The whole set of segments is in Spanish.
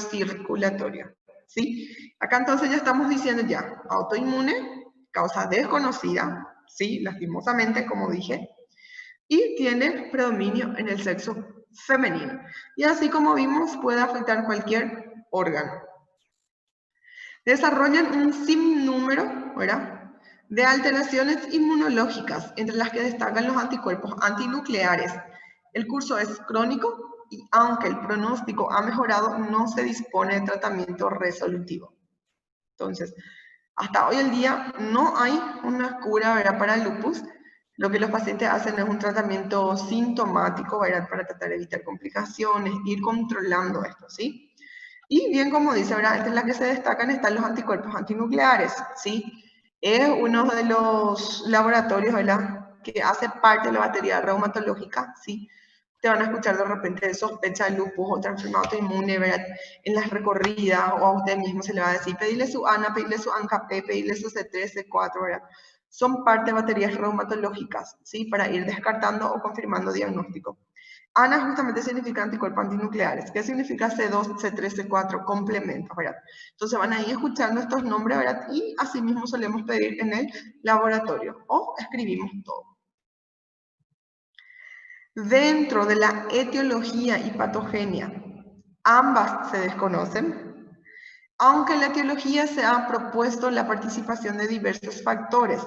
cardiocirculatoria, ¿sí? Acá entonces ya estamos diciendo ya, autoinmune, causa desconocida, ¿sí? Lastimosamente, como dije, y tiene predominio en el sexo femenino. Y así como vimos, puede afectar cualquier órgano. Desarrollan un sinnúmero, ¿verdad?, de alteraciones inmunológicas, entre las que destacan los anticuerpos antinucleares. El curso es crónico y aunque el pronóstico ha mejorado, no se dispone de tratamiento resolutivo. Entonces, hasta hoy en día no hay una cura, ¿verdad?, para el lupus. Lo que los pacientes hacen es un tratamiento sintomático, ¿verdad?, para tratar de evitar complicaciones, ir controlando esto, ¿sí? Y bien, como dice, ¿verdad?, entre las que se destacan están los anticuerpos antinucleares, ¿sí? Es uno de los laboratorios, ¿verdad?, que hace parte de la batería reumatológica, ¿sí? Te van a escuchar de repente de sospecha de lupus o otra enfermedad autoinmune, ¿verdad?, en las recorridas, o a usted mismo se le va a decir, pedirle su ANA, pedirle su ANCAP, pedirle su C3, C4, ¿verdad? Son parte de baterías reumatológicas, ¿sí?, para ir descartando o confirmando diagnóstico. ANA justamente significa anticuerpos antinucleares. ¿Qué significa C2, C3, C4? Complementos, ¿verdad? Entonces van a ir escuchando estos nombres, ¿verdad? Y así mismo solemos pedir en el laboratorio o escribimos todo. Dentro de la etiología y patogenia, ambas se desconocen, aunque en la etiología se ha propuesto la participación de diversos factores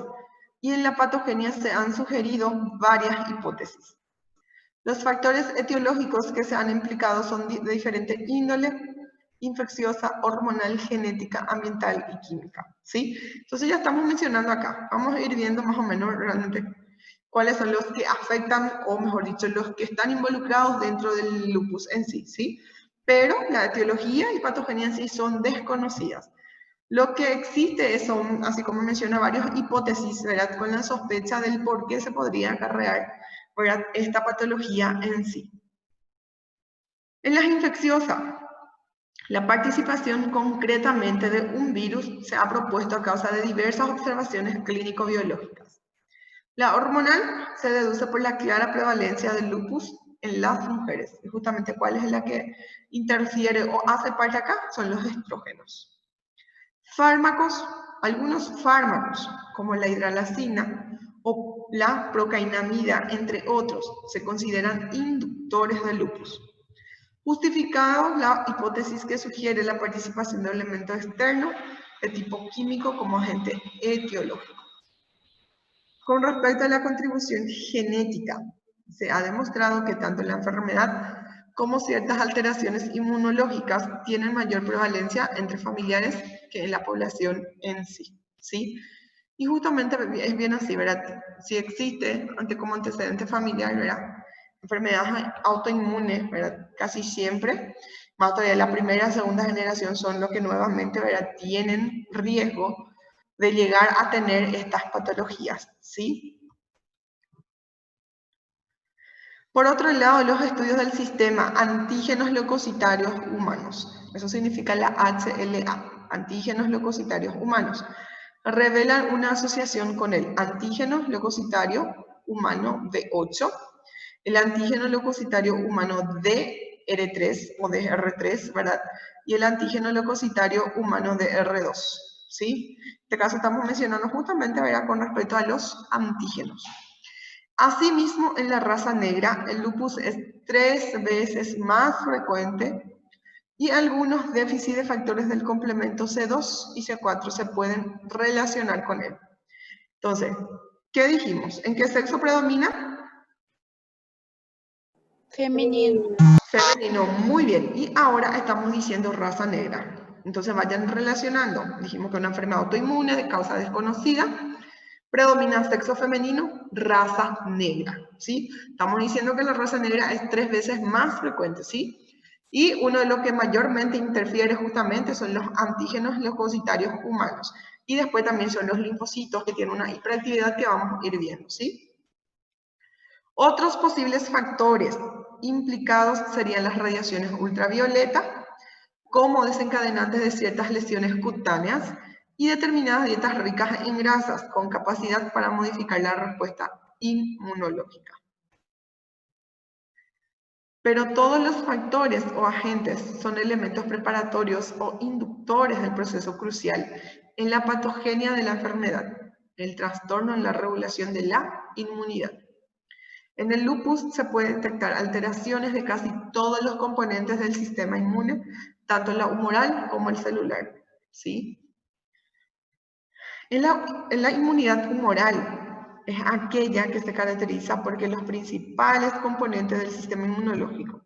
y en la patogenia se han sugerido varias hipótesis. Los factores etiológicos que se han implicado son de diferente índole: infecciosa, hormonal, genética, ambiental y química, ¿sí? Entonces ya estamos mencionando acá. Vamos a ir viendo más o menos realmente cuáles son los que afectan, o mejor dicho, los que están involucrados dentro del lupus en sí, ¿sí? Pero la etiología y patogenia en sí son desconocidas. Lo que existe son, así como menciona, varias hipótesis, ¿verdad?, con la sospecha del por qué se podría acarrear, ¿verdad?, esta patología en sí. En las infecciosas, la participación concretamente de un virus se ha propuesto a causa de diversas observaciones clínico-biológicas. La hormonal se deduce por la clara prevalencia del lupus en las mujeres. Y justamente cuál es la que interfiere o hace parte acá son los estrógenos. Fármacos, algunos fármacos como la hidralazina o la procainamida, entre otros, se consideran inductores del lupus. Justificado la hipótesis que sugiere la participación de elementos externos de tipo químico como agente etiológico. Con respecto a la contribución genética, se ha demostrado que tanto la enfermedad como ciertas alteraciones inmunológicas tienen mayor prevalencia entre familiares que en la población en sí, ¿sí? Y justamente es bien así, ¿verdad? Si existe como antecedente familiar, ¿verdad?, enfermedades autoinmunes, ¿verdad?, casi siempre, más todavía la primera y segunda generación son los que nuevamente, ¿verdad?, tienen riesgo de llegar a tener estas patologías, ¿sí? Por otro lado, los estudios del sistema antígenos leucocitarios humanos, eso significa la HLA, antígenos leucocitarios humanos, revelan una asociación con el antígeno leucocitario humano D8, el antígeno leucocitario humano DR3 o DR3, ¿verdad?, y el antígeno leucocitario humano DR2, ¿sí? En este caso estamos mencionando justamente, ¿verdad?, con respecto a los antígenos. Asimismo, en la raza negra, el lupus es 3 veces más frecuente y algunos déficits de factores del complemento C2 y C4 se pueden relacionar con él. Entonces, ¿qué dijimos? ¿En qué sexo predomina? Femenino. Femenino, muy bien. Y ahora estamos diciendo raza negra. Entonces vayan relacionando. Dijimos que una enfermedad autoinmune de causa desconocida. Predomina sexo femenino, raza negra, ¿sí? Estamos diciendo que la raza negra es 3 veces más frecuente, ¿sí? Y uno de los que mayormente interfiere justamente son los antígenos leucocitarios humanos. Y después también son los linfocitos, que tienen una hiperactividad que vamos a ir viendo, ¿sí? Otros posibles factores implicados serían las radiaciones ultravioleta, como desencadenantes de ciertas lesiones cutáneas, y determinadas dietas ricas en grasas con capacidad para modificar la respuesta inmunológica. Pero todos los factores o agentes son elementos preparatorios o inductores del proceso crucial en la patogenia de la enfermedad, el trastorno en la regulación de la inmunidad. En el lupus se pueden detectar alteraciones de casi todos los componentes del sistema inmune, tanto el humoral como el celular, ¿sí? En la inmunidad humoral es aquella que se caracteriza porque los principales componentes del sistema inmunológico,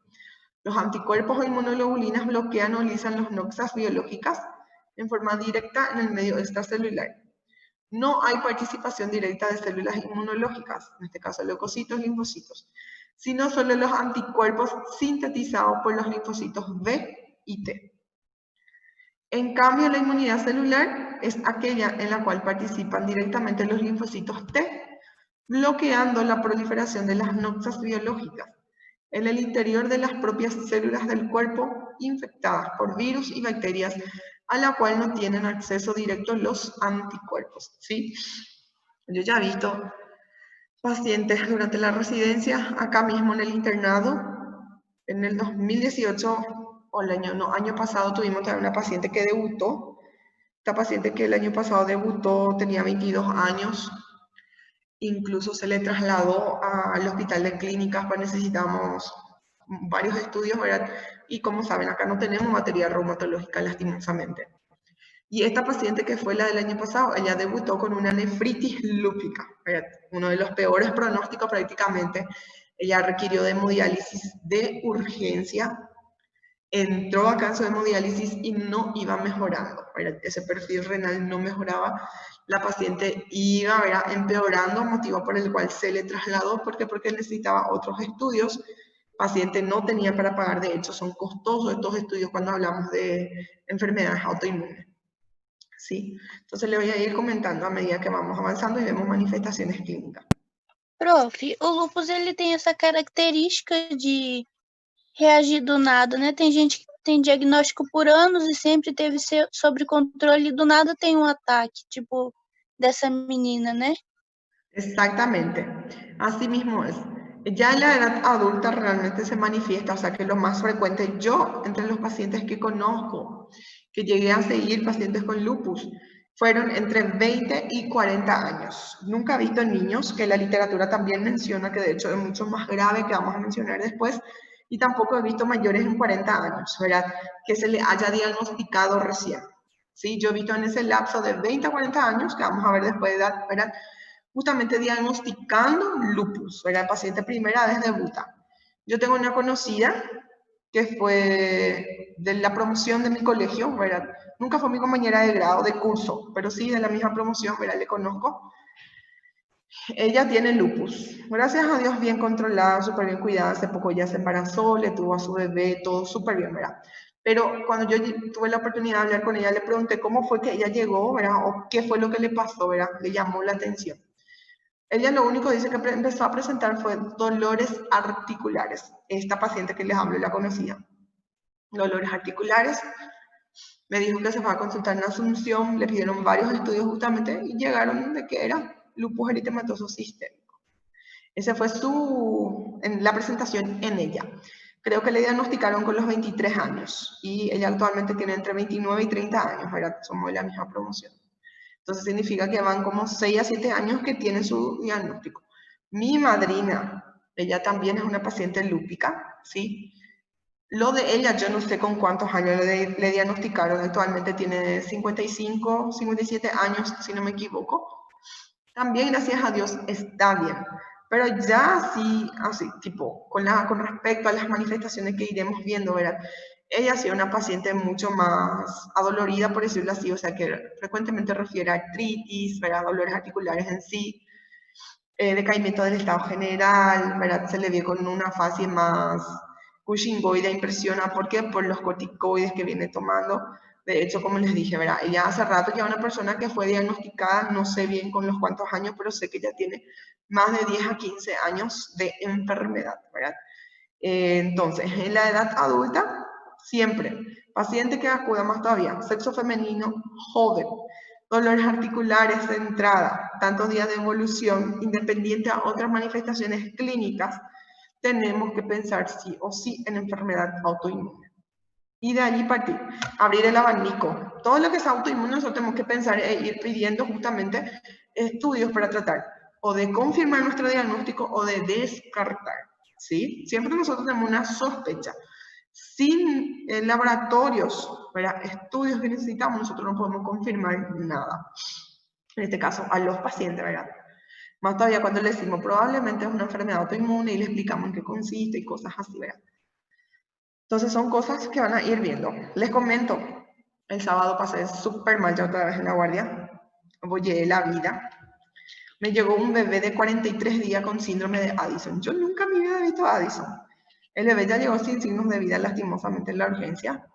los anticuerpos o inmunoglobulinas, bloquean o lisan las noxas biológicas en forma directa en el medio extracelular. No hay participación directa de células inmunológicas, en este caso leucocitos, linfocitos, sino solo los anticuerpos sintetizados por los linfocitos B y T. En cambio, la inmunidad celular es aquella en la cual participan directamente los linfocitos T, bloqueando la proliferación de las noxas biológicas en el interior de las propias células del cuerpo infectadas por virus y bacterias, a la cual no tienen acceso directo los anticuerpos, ¿sí? Yo ya he visto pacientes durante la residencia, acá mismo en el internado, en el 2018, o el año pasado, tuvimos también una paciente que debutó. Esta paciente que el año pasado debutó tenía 22 años, incluso se le trasladó al hospital de clínicas, pues necesitamos varios estudios, ¿verdad? Y como saben, acá no tenemos materia reumatológica, lastimosamente. Y esta paciente que fue la del año pasado, ella debutó con una nefritis lúpica, ¿verdad? Uno de los peores pronósticos prácticamente. Ella requirió de hemodiálisis de urgencia, entró a caso de hemodiálisis y no iba mejorando, ¿verdad? Ese perfil renal no mejoraba, la paciente iba, ¿verdad?, empeorando, motivo por el cual se le trasladó, porque necesitaba otros estudios. El paciente no tenía para pagar, de hecho son costosos estos estudios cuando hablamos de enfermedades autoinmunes, ¿sí? Entonces le voy a ir comentando a medida que vamos avanzando y vemos manifestaciones clínicas. Prof, o lúpus ele tem essa característica de reagir do nada, né? Tem gente que tem diagnóstico por anos e sempre teve sob controle e do nada tem um ataque, tipo dessa menina, né? Exactamente, así mismo es. Ya en la edad adulta realmente se manifiesta, o sea que lo más frecuente, yo entre los pacientes que conozco, que llegué a seguir pacientes con lupus, fueron entre 20 y 40 años. Nunca he visto niños, que la literatura también menciona que de hecho es mucho más grave, que vamos a mencionar después, y tampoco he visto mayores en 40 años, ¿verdad? Que se le haya diagnosticado recién. ¿Sí? Yo he visto en ese lapso de 20 a 40 años, que vamos a ver después de edad, ¿verdad?, justamente diagnosticando lupus, ¿verdad? El paciente primera vez debuta. Yo tengo una conocida que fue de la promoción de mi colegio, ¿verdad? Nunca fue mi compañera de grado, de curso, pero sí de la misma promoción, ¿verdad? Le conozco. Ella tiene lupus. Gracias a Dios, bien controlada, súper bien cuidada. Hace poco ya se embarazó, le tuvo a su bebé, todo súper bien, ¿verdad? Pero cuando yo tuve la oportunidad de hablar con ella, le pregunté cómo fue que ella llegó, ¿verdad? O qué fue lo que le pasó, ¿verdad? Le llamó la atención. Ella lo único dice que empezó a presentar fue dolores articulares. Esta paciente que les hablo la conocía. Dolores articulares. Me dijo que se fue a consultar en Asunción, le pidieron varios estudios justamente y llegaron de que era lupus eritematoso sistémico. Esa fue la presentación en ella. Creo que le diagnosticaron con los 23 años y ella actualmente tiene entre 29 y 30 años, ¿verdad? Somos de la misma promoción. Entonces significa que van como 6 a 7 años que tiene su diagnóstico. Mi madrina, ella también es una paciente lúpica, ¿sí? Lo de ella, yo no sé con cuántos años le diagnosticaron, actualmente tiene 55, 57 años, si no me equivoco. También, gracias a Dios, está bien. Pero ya así tipo, con respecto a las manifestaciones que iremos viendo, ¿verdad? Ella ha sido una paciente mucho más adolorida, por decirlo así, o sea, que frecuentemente refiere a artritis, ¿verdad? Dolores articulares en sí, decaimiento del estado general, ¿verdad? Se le ve con una fase más cushingoide, impresiona, ¿por qué? Por los corticoides que viene tomando. De hecho, como les dije, ¿verdad? Ella hace rato ya una persona que fue diagnosticada, no sé bien con los cuántos años, pero sé que ya tiene más de 10 a 15 años de enfermedad, ¿verdad? Entonces, en la edad adulta, siempre, paciente que acuda más todavía, sexo femenino, joven, dolores articulares de entrada, tantos días de evolución, independiente a otras manifestaciones clínicas, tenemos que pensar sí o sí en enfermedad autoinmune. Y de allí partir, abrir el abanico. Todo lo que es autoinmune nosotros tenemos que pensar e ir pidiendo justamente estudios para tratar o de confirmar nuestro diagnóstico o de descartar, ¿sí? Siempre nosotros tenemos una sospecha. Sin laboratorios, ¿verdad? Estudios que necesitamos, nosotros no podemos confirmar nada. En este caso, a los pacientes, ¿verdad? Más todavía cuando le decimos probablemente es una enfermedad autoinmune y le explicamos en qué consiste y cosas así, ¿verdad? Entonces son cosas que van a ir viendo. Les comento, el sábado pasé súper mal ya otra vez en la guardia, bollé la vida. Me llegó un bebé de 43 días con síndrome de Addison. Yo nunca en mi vida he visto a Addison. El bebé ya llegó sin signos de vida lastimosamente en la urgencia.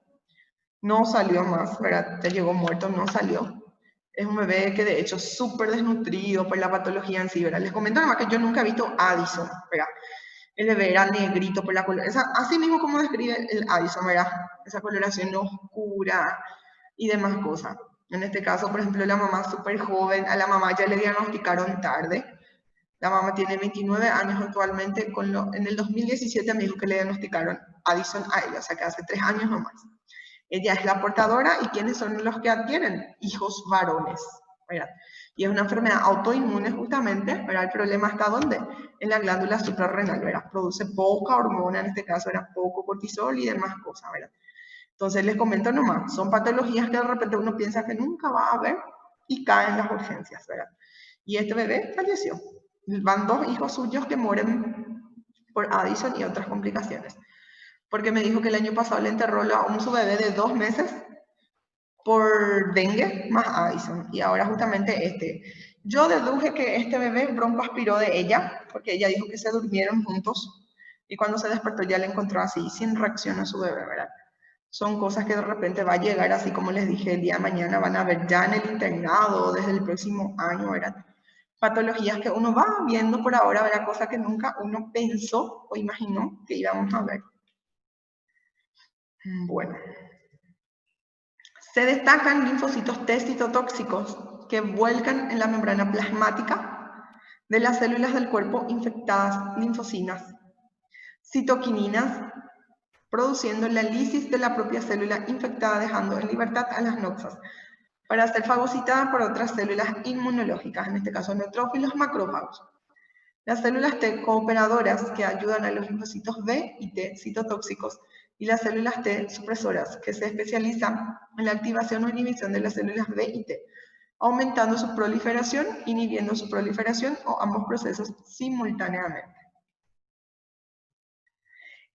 No salió más, ¿verdad? Ya llegó muerto, no salió. Es un bebé que de hecho es súper desnutrido por la patología en sí, ¿verdad? Les comento además que yo nunca he visto Addison, ¿verdad? El bebé era negrito por la coloración, así mismo como describe el Addison, ¿verdad? Esa coloración oscura y demás cosas. En este caso, por ejemplo, la mamá súper joven, a la mamá ya le diagnosticaron tarde. La mamá tiene 29 años actualmente, en el 2017 me dijo que le diagnosticaron Addison a ella, o sea que hace 3 años nomás. Ella es la portadora y ¿quiénes son los que adquieren? Hijos varones, ¿verdad? Y es una enfermedad autoinmune justamente, ¿verdad? El problema está ¿dónde? En la glándula suprarrenal, ¿verdad? Produce poca hormona, en este caso era poco cortisol y demás cosas, ¿verdad? Entonces les comento nomás, son patologías que de repente uno piensa que nunca va a haber y caen en las urgencias, ¿verdad? Y este bebé falleció. Van 2 hijos suyos que mueren por Addison y otras complicaciones. Porque me dijo que el año pasado le enterró a su bebé de 2 meses por dengue más Addison. Y ahora justamente yo deduje que este bebé broncoaspiró de ella, porque ella dijo que se durmieron juntos y cuando se despertó ya le encontró así, sin reacción a su bebé, ¿verdad? Son cosas que de repente va a llegar, así como les dije, el día de mañana van a ver ya en el internado desde el próximo año, ¿verdad? Patologías que uno va viendo por ahora, ¿verdad? Cosas que nunca uno pensó o imaginó que íbamos a ver. Bueno. Se destacan linfocitos T citotóxicos que vuelcan en la membrana plasmática de las células del cuerpo infectadas, linfocinas, citoquininas, produciendo la lisis de la propia célula infectada, dejando en libertad a las noxas para ser fagocitadas por otras células inmunológicas, en este caso neutrófilos macrófagos. Las células T cooperadoras que ayudan a los linfocitos B y T citotóxicos y las células T supresoras que se especializan en la activación o inhibición de las células B y T, aumentando su proliferación, inhibiendo su proliferación o ambos procesos simultáneamente.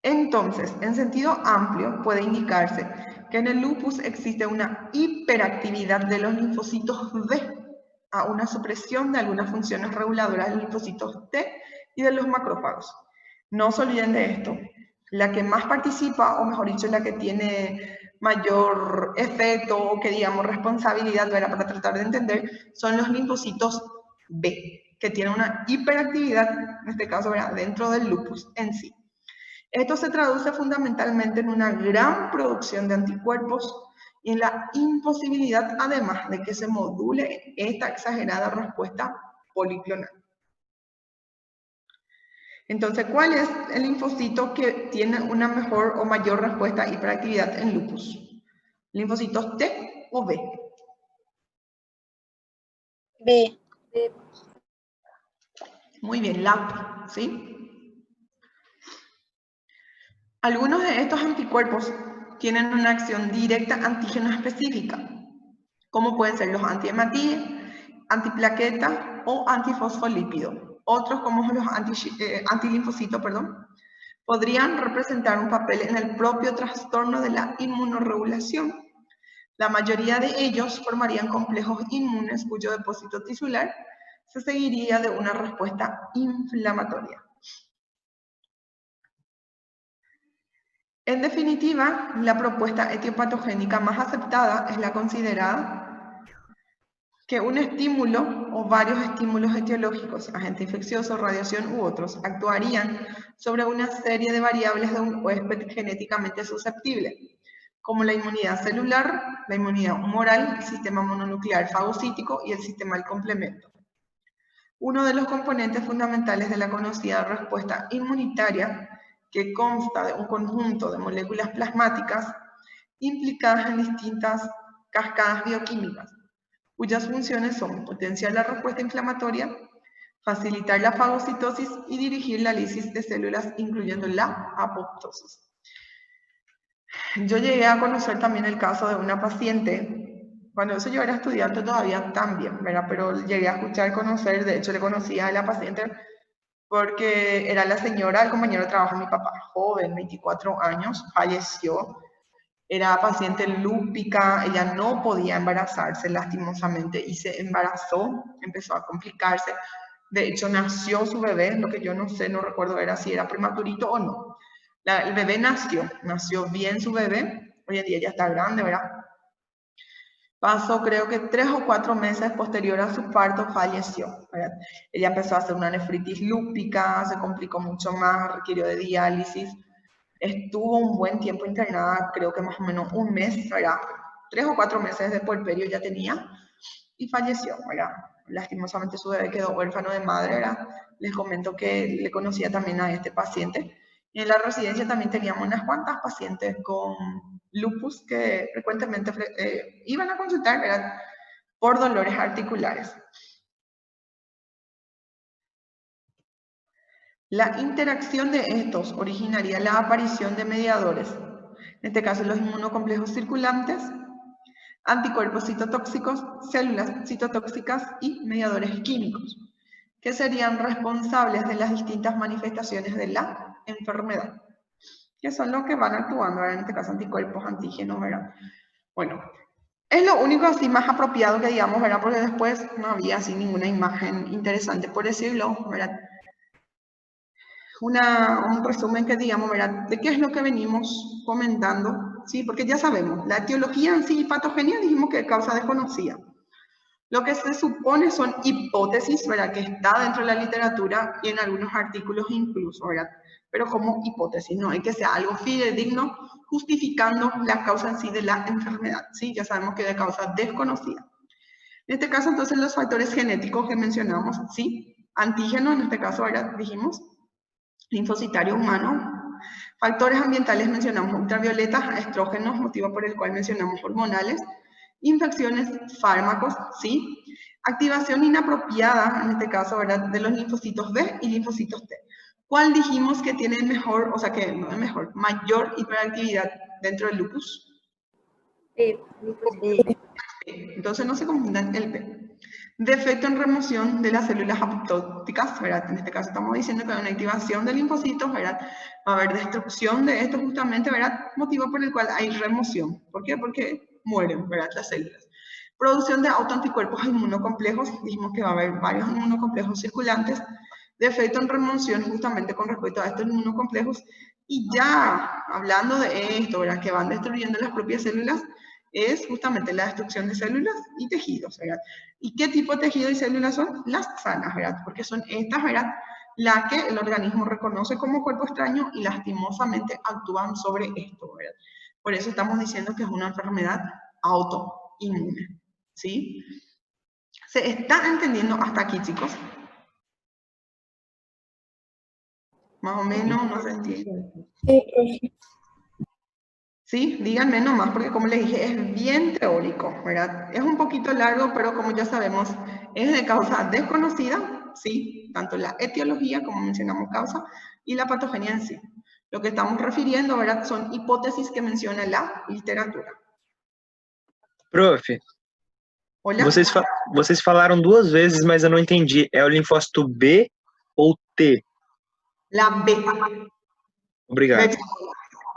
Entonces, en sentido amplio, puede indicarse que en el lupus existe una hiperactividad de los linfocitos B a una supresión de algunas funciones reguladoras de los linfocitos T y de los macrófagos. No se olviden de esto. La que más participa, o mejor dicho, la que tiene mayor efecto o que digamos responsabilidad, ¿verdad? Para tratar de entender, son los linfocitos B, que tienen una hiperactividad, en este caso, ¿verdad? Dentro del lupus en sí. Esto se traduce fundamentalmente en una gran producción de anticuerpos y en la imposibilidad, además, de que se module esta exagerada respuesta policlonal. Entonces, ¿cuál es el linfocito que tiene una mejor o mayor respuesta a hiperactividad en lupus? ¿Linfocitos T o B? B. Muy bien, la T, ¿sí? Algunos de estos anticuerpos tienen una acción directa antígeno específica, como pueden ser los anti-hematíes, antiplaqueta o antifosfolípido. Otros, como los antilinfocitos, podrían representar un papel en el propio trastorno de la inmunorregulación. La mayoría de ellos formarían complejos inmunes cuyo depósito tisular se seguiría de una respuesta inflamatoria. En definitiva, la propuesta etiopatogénica más aceptada es la considerada que un estímulo o varios estímulos etiológicos, agente infeccioso, radiación u otros, actuarían sobre una serie de variables de un huésped genéticamente susceptible, como la inmunidad celular, la inmunidad humoral, el sistema mononuclear fagocítico y el sistema del complemento. Uno de los componentes fundamentales de la conocida respuesta inmunitaria, que consta de un conjunto de moléculas plasmáticas implicadas en distintas cascadas bioquímicas, cuyas funciones son potenciar la respuesta inflamatoria, facilitar la fagocitosis y dirigir la lisis de células, incluyendo la apoptosis. Yo llegué a conocer también el caso de una paciente, cuando eso yo era estudiante todavía también, ¿verdad? Pero llegué a escuchar, conocer, de hecho le conocía a la paciente porque era la señora, el compañero de trabajo de mi papá, joven, 24 años, falleció. Era paciente lúpica, ella no podía embarazarse lastimosamente y se embarazó, empezó a complicarse. De hecho, nació su bebé, lo que yo no sé, no recuerdo era si era prematurito o no. El bebé nació bien su bebé, hoy en día ya está grande, ¿verdad? Pasó creo que 3 o 4 meses posterior a su parto, falleció, ¿verdad? Ella empezó a hacer una nefritis lúpica, se complicó mucho más, requirió de diálisis. Estuvo un buen tiempo internada, creo que más o menos un mes, ¿verdad? 3 o 4 meses de puerperio ya tenía y falleció, ¿verdad? Lastimosamente su bebé quedó huérfano de madre, ¿verdad? Les comento que le conocía también a este paciente. Y en la residencia también teníamos unas cuantas pacientes con lupus que frecuentemente iban a consultar, ¿verdad? Por dolores articulares. La interacción de estos originaría la aparición de mediadores, en este caso los inmunocomplejos circulantes, anticuerpos citotóxicos, células citotóxicas y mediadores químicos, que serían responsables de las distintas manifestaciones de la enfermedad, que son los que van actuando, en este caso anticuerpos, antígenos, ¿verdad? Bueno, es lo único así más apropiado que digamos, ¿verdad? Porque después no había así ninguna imagen interesante, por decirlo, ¿verdad? Un resumen que digamos, ¿verdad? De qué es lo que venimos comentando, ¿sí? Porque ya sabemos, la etiología en sí patogenia dijimos que causa desconocida. Lo que se supone son hipótesis, ¿verdad? Que está dentro de la literatura y en algunos artículos incluso, ¿verdad? Pero como hipótesis, no hay que sea algo fidedigno justificando la causa en sí de la enfermedad, ¿sí? Ya sabemos que de causa desconocida. En este caso, entonces, los factores genéticos que mencionamos, ¿sí? Antígeno, en este caso, ¿verdad? Dijimos, linfocitario humano. Factores ambientales mencionamos ultravioletas, estrógenos, motivo por el cual mencionamos hormonales. Infecciones, fármacos, ¿sí? Activación inapropiada, en este caso, ¿verdad? De los linfocitos B y linfocitos T. ¿Cuál dijimos que tiene mejor, o sea, que no es mejor, mayor hiperactividad dentro del lupus? B. Entonces no se confundan el P. Defecto en remoción de las células apoptóticas, ¿verdad? En este caso estamos diciendo que hay una activación de linfocitos, ¿verdad? Va a haber destrucción de esto justamente, ¿verdad? Motivo por el cual hay remoción. ¿Por qué? Porque mueren, ¿verdad? Las células. Producción de autoanticuerpos inmunocomplejos, dijimos que va a haber varios inmunocomplejos circulantes. Defecto en remoción justamente con respecto a estos inmunocomplejos. Y ya hablando de esto, ¿verdad? Que van destruyendo las propias células, es justamente la destrucción de células y tejidos, ¿verdad? ¿Y qué tipo de tejido y células son? Las sanas, ¿verdad? Porque son estas, ¿verdad? Las que el organismo reconoce como cuerpo extraño y lastimosamente actúan sobre esto, ¿verdad? Por eso estamos diciendo que es una enfermedad autoinmune, ¿sí? ¿Se está entendiendo hasta aquí, chicos? Más o menos, no se entiende. Sí, profe. Sí, díganme nomás, porque como les dije, es bien teórico, ¿verdad? Es un poquito largo, pero como ya sabemos, es de causa desconocida, sí, tanto la etiología, como mencionamos causa, y la patogenia en sí. Lo que estamos refiriendo, ¿verdad? Son hipótesis que menciona la literatura. Prof, Hola. vocês falaram duas vezes, mas eu não entendi. É o linfócito B ou T? La B. Obrigado.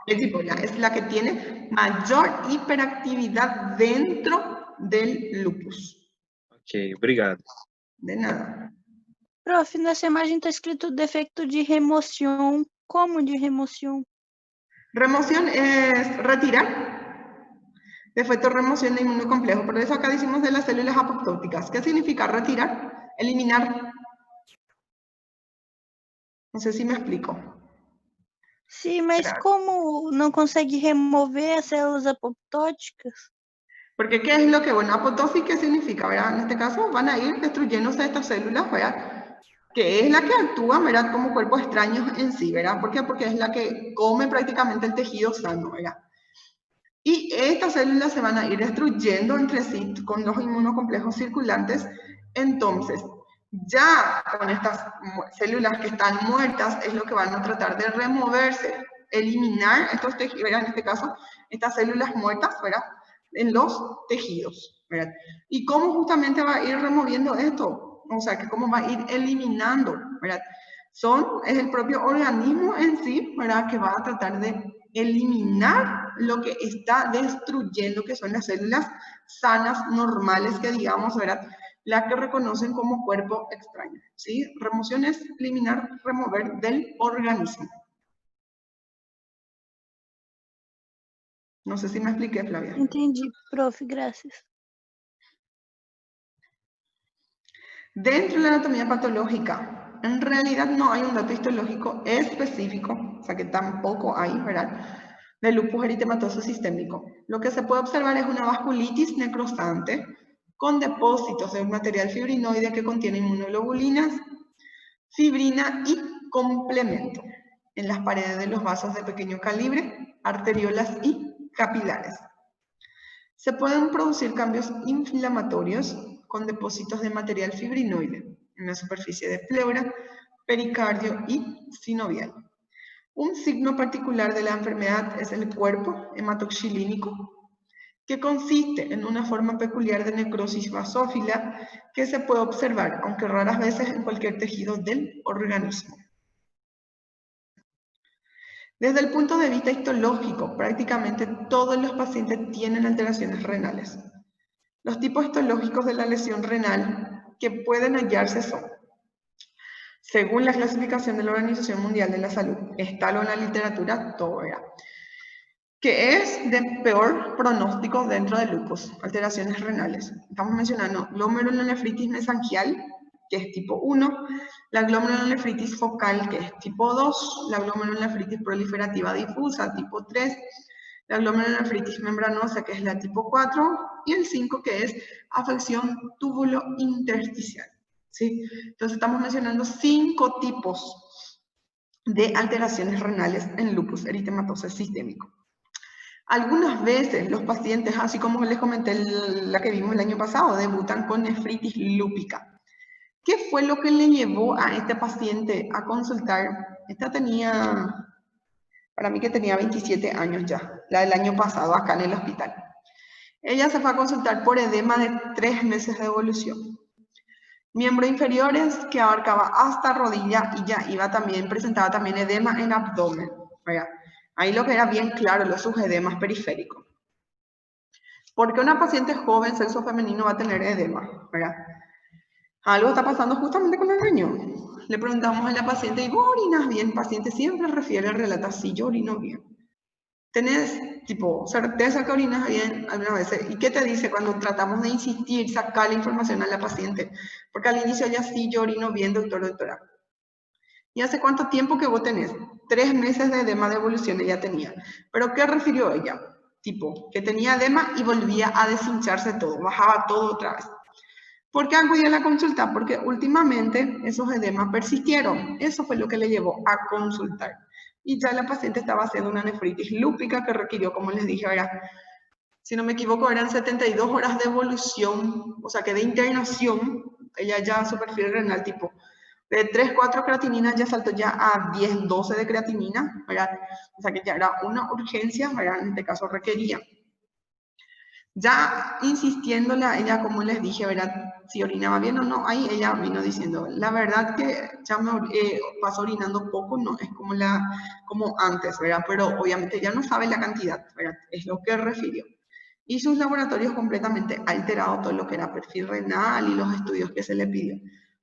B tipola es la que tiene mayor hiperactividad dentro del lupus. Ok, obrigado. De nada. Prof, nessa imagem está escrito defecto de remoção. Como de remoção? Remoción es retirar. Defecto de remoción de inmunocomplejo. Por eso acá decimos de las células apoptóticas. ¿Qué significa retirar? Eliminar. No sé si me explico. Sim, mas Claro. como não consegue remover as células apoptóticas? Porque ¿qué es lo que, bueno, apoptosis, ¿qué significa, verdad? En este caso van a ir destruyéndose estas células, ¿verdad? Que es la que actúa, ¿verdad? Como cuerpos extraños en sí, ¿verdad? ¿Por qué? Porque es la que come prácticamente el tejido sano, ¿verdad? Y estas células se van a ir destruyendo entre sí con los inmunocomplejos circulantes. Entonces, ya con estas células que están muertas es lo que van a tratar de removerse, eliminar estos tejidos, en este caso, estas células muertas, ¿verdad? En los tejidos, ¿verdad? ¿Y cómo justamente va a ir removiendo esto? O sea, que cómo va a ir eliminando, ¿verdad? Es el propio organismo en sí, ¿verdad? Que va a tratar de eliminar lo que está destruyendo, que son las células sanas, normales, que digamos, ¿verdad? La que reconocen como cuerpo extraño, ¿sí? Remoción es eliminar, remover del organismo. No sé si me expliqué, Flavia. Entendi, prof, gracias. Dentro de la anatomía patológica, en realidad no hay un dato histológico específico, o sea que tampoco hay, ¿verdad?, de lupus eritematoso sistémico. Lo que se puede observar es una vasculitis necrosante con depósitos de un material fibrinoide que contiene inmunoglobulinas, fibrina y complemento en las paredes de los vasos de pequeño calibre, arteriolas y capilares. Se pueden producir cambios inflamatorios con depósitos de material fibrinoide en la superficie de pleura, pericardio y sinovial. Un signo particular de la enfermedad es el cuerpo hematoxilínico, que consiste en una forma peculiar de necrosis basófila que se puede observar, aunque raras veces, en cualquier tejido del organismo. Desde el punto de vista histológico, prácticamente todos los pacientes tienen alteraciones renales. Los tipos histológicos de la lesión renal que pueden hallarse son, según la clasificación de la Organización Mundial de la Salud, está en la literatura toda, que es de peor pronóstico dentro del lupus, alteraciones renales. Estamos mencionando glomerulonefritis mesangial, que es tipo 1, la glomerulonefritis focal, que es tipo 2, la glomerulonefritis proliferativa difusa, tipo 3, la glomerulonefritis membranosa, que es la tipo 4, y el 5, que es afección túbulo intersticial, ¿sí? Entonces estamos mencionando 5 tipos de alteraciones renales en lupus eritematoso sistémico. Algunas veces los pacientes, así como les comenté la que vimos el año pasado, debutan con nefritis lúpica. ¿Qué fue lo que le llevó a este paciente a consultar? Esta tenía, para mí que tenía 27 años ya, la del año pasado acá en el hospital. Ella se fue a consultar por edema de 3 meses de evolución. Miembros inferiores que abarcaba hasta rodilla y ya iba también, presentaba también edema en abdomen, ¿verdad? Ahí lo que era bien claro, los subedemas periféricos. ¿Por qué una paciente joven, sexo femenino, va a tener edema? ¿Verdad? Algo está pasando justamente con el riñón. Le preguntamos a la paciente, ¿y vos orinas bien? El paciente siempre refiere, relata, sí, yo orino bien. ¿Tenés, tipo, certeza que orinas bien algunas veces? ¿Y qué te dice cuando tratamos de insistir, sacar la información a la paciente? Porque al inicio ella sí, yo orino bien, doctor, doctora. ¿Y hace cuánto tiempo que vos tenés? 3 meses de edema de evolución ella tenía. ¿Pero qué refirió ella? Tipo, que tenía edema y volvía a deshincharse todo, bajaba todo otra vez. ¿Por qué acudí a la consulta? Porque últimamente esos edemas persistieron. Eso fue lo que le llevó a consultar. Y ya la paciente estaba haciendo una nefritis lúpica que requirió, como les dije, si no me equivoco, eran 72 horas de evolución, o sea que de internación, ella ya su perfil renal tipo de 3, 4 creatininas ya saltó ya a 10, 12 de creatinina, ¿verdad? O sea que ya era una urgencia, ¿verdad? En este caso requería. Ya insistiéndola, ella, como les dije, ¿verdad? Si orinaba bien o no, ahí ella vino diciendo, la verdad que ya me paso orinando poco, no es como antes, ¿verdad? Pero obviamente ya no sabe la cantidad, ¿verdad? Es lo que refirió. Y sus laboratorios completamente alterados, todo lo que era perfil renal y los estudios que se le pidió,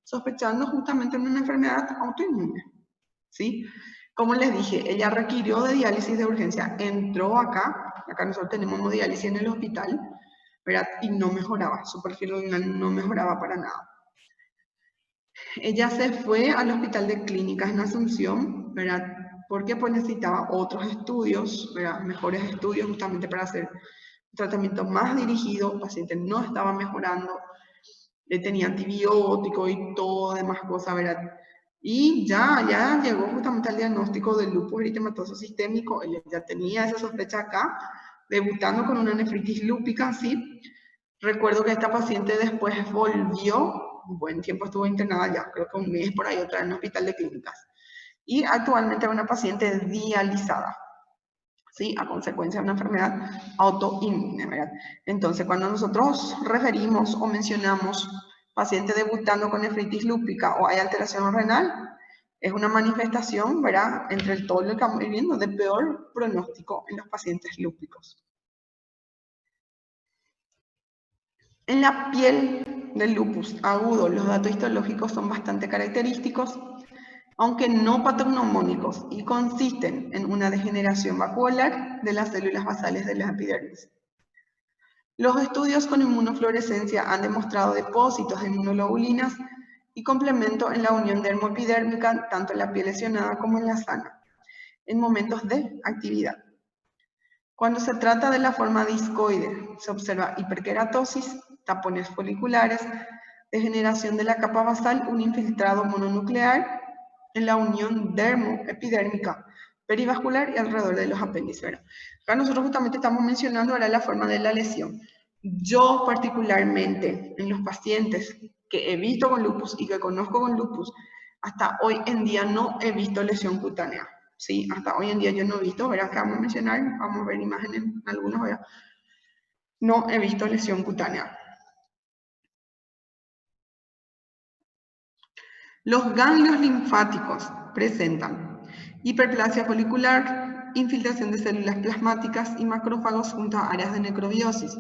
sospechando justamente en una enfermedad autoinmune, ¿sí? Como les dije, ella requirió de diálisis de urgencia, entró acá nosotros tenemos hemodiálisis en el hospital, ¿verdad? Y no mejoraba, su perfil renal no mejoraba para nada. Ella se fue al hospital de clínicas en Asunción, ¿verdad? Porque pues necesitaba otros estudios, ¿verdad? Mejores estudios justamente para hacer tratamiento más dirigido, el paciente no estaba mejorando, tenía antibiótico y todo demás cosas, ¿verdad? Y ya llegó justamente al diagnóstico del lupus eritematoso sistémico, él ya tenía esa sospecha acá, debutando con una nefritis lúpica, ¿sí? Recuerdo que esta paciente después volvió, un buen tiempo estuvo internada ya, creo que un mes por ahí, otra vez en el hospital de clínicas. Y actualmente es una paciente dializada, ¿sí? A consecuencia de una enfermedad autoinmune, ¿verdad? Entonces, cuando nosotros referimos o mencionamos paciente debutando con nefritis lúpica o hay alteración renal, es una manifestación, ¿verdad? Entre todo lo que estamos viviendo de peor pronóstico en los pacientes lúpicos. En la piel del lupus agudo, los datos histológicos son bastante característicos, aunque no patognomónicos, y consisten en una degeneración vacuolar de las células basales de la epidermis. Los estudios con inmunofluorescencia han demostrado depósitos de inmunoglobulinas y complemento en la unión dermoepidérmica, tanto en la piel lesionada como en la sana, en momentos de actividad. Cuando se trata de la forma discoide, se observa hiperkeratosis, tapones foliculares, degeneración de la capa basal, un infiltrado mononuclear en la unión dermoepidérmica, perivascular y alrededor de los apéndices. Acá nosotros justamente estamos mencionando ahora la forma de la lesión. Yo particularmente, en los pacientes que he visto con lupus y que conozco con lupus, hasta hoy en día no he visto lesión cutánea. Sí, hasta hoy en día yo no he visto, verás que vamos a mencionar, vamos a ver imágenes algunos, ¿verdad? No he visto lesión cutánea. Los ganglios linfáticos presentan hiperplasia folicular, infiltración de células plasmáticas y macrófagos junto a áreas de necrobiosis,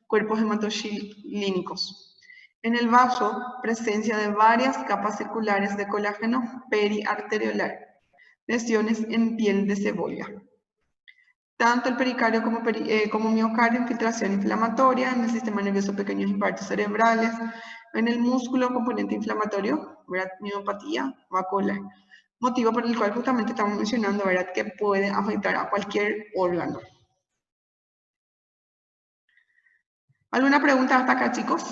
cuerpos hematoxilínicos. En el vaso, presencia de varias capas circulares de colágeno periarteriolar, lesiones en piel de cebolla. Tanto el pericardio como miocardio, infiltración inflamatoria, en el sistema nervioso pequeños infartos cerebrales, en el músculo componente inflamatorio, ¿verdad? Miopatía vacuolar. Motivo por el cual justamente estamos mencionando, ¿verdad? Que puede afectar a cualquier órgano. ¿Alguna pregunta hasta acá, chicos?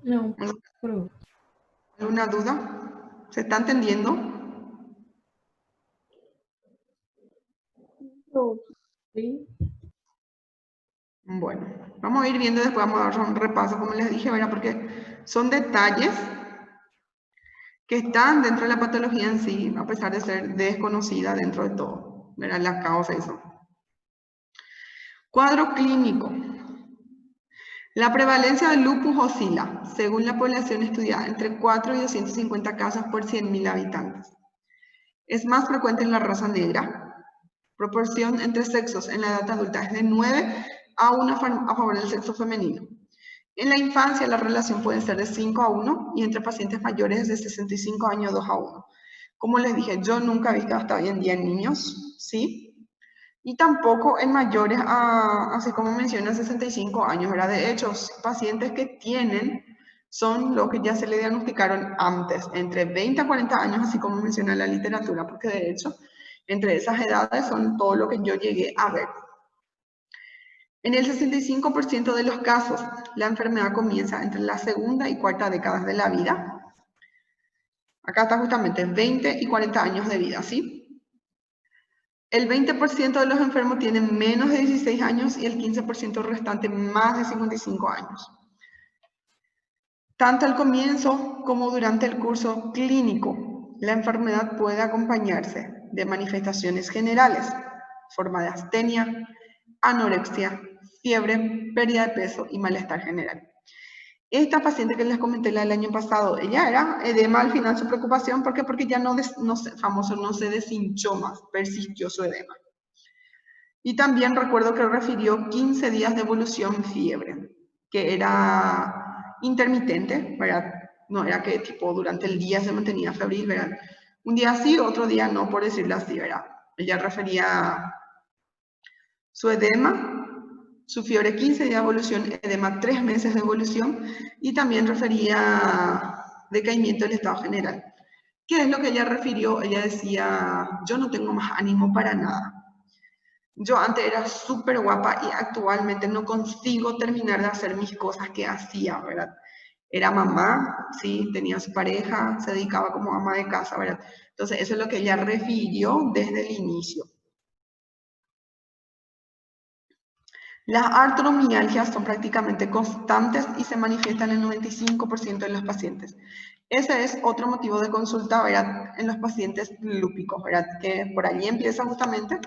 No. ¿Alguna duda? ¿Se está entendiendo? Sí. Bueno, vamos a ir viendo después, vamos a dar un repaso, como les dije, ¿verdad? Porque son detalles que están dentro de la patología en sí, a pesar de ser desconocida dentro de todo, ¿verdad? La causa y eso. Cuadro clínico. La prevalencia del lupus oscila, según la población estudiada, entre 4 y 250 casos por 100.000 habitantes. Es más frecuente en la raza negra. Proporción entre sexos en la edad adulta es de 9 a 1 a favor del sexo femenino. En la infancia la relación puede ser de 5 a 1 y entre pacientes mayores de 65 años 2 a 1. Como les dije, yo nunca he visto hasta hoy en día en niños, ¿sí? Y tampoco en mayores, así como menciona, 65 años, ¿verdad? De hecho, pacientes que tienen son los que ya se le diagnosticaron antes, entre 20 a 40 años, así como menciona la literatura, porque de hecho, entre esas edades son todo lo que yo llegué a ver. En el 65% de los casos, la enfermedad comienza entre la segunda y cuarta décadas de la vida. Acá está justamente 20 y 40 años de vida, ¿sí? El 20% de los enfermos tienen menos de 16 años y el 15% restante más de 55 años. Tanto al comienzo como durante el curso clínico, la enfermedad puede acompañarse de manifestaciones generales, forma de astenia, anorexia, fiebre, pérdida de peso y malestar general. Esta paciente que les comenté el año pasado, ella era edema al final su preocupación, ¿por qué? Porque ya no se deshinchó más, persistió su edema. Y también recuerdo que refirió 15 días de evolución fiebre, que era intermitente, ¿verdad? No era que tipo durante el día se mantenía febril, ¿verdad? Un día sí, otro día no, por decirlo así, ¿verdad? Ella refería su edema, su fiebre 15 días de evolución, edema 3 meses de evolución, y también refería decaimiento del estado general. ¿Qué es lo que ella refirió? Ella decía, yo no tengo más ánimo para nada. Yo antes era súper guapa y actualmente no consigo terminar de hacer mis cosas que hacía, ¿verdad? Era mamá, sí, tenía su pareja, se dedicaba como ama de casa, ¿verdad? Entonces, eso es lo que ella refirió desde el inicio. Las artromialgias son prácticamente constantes y se manifiestan en el 95% de los pacientes. Ese es otro motivo de consulta, ¿verdad? En los pacientes lúpicos, ¿verdad? Que por allí empieza justamente,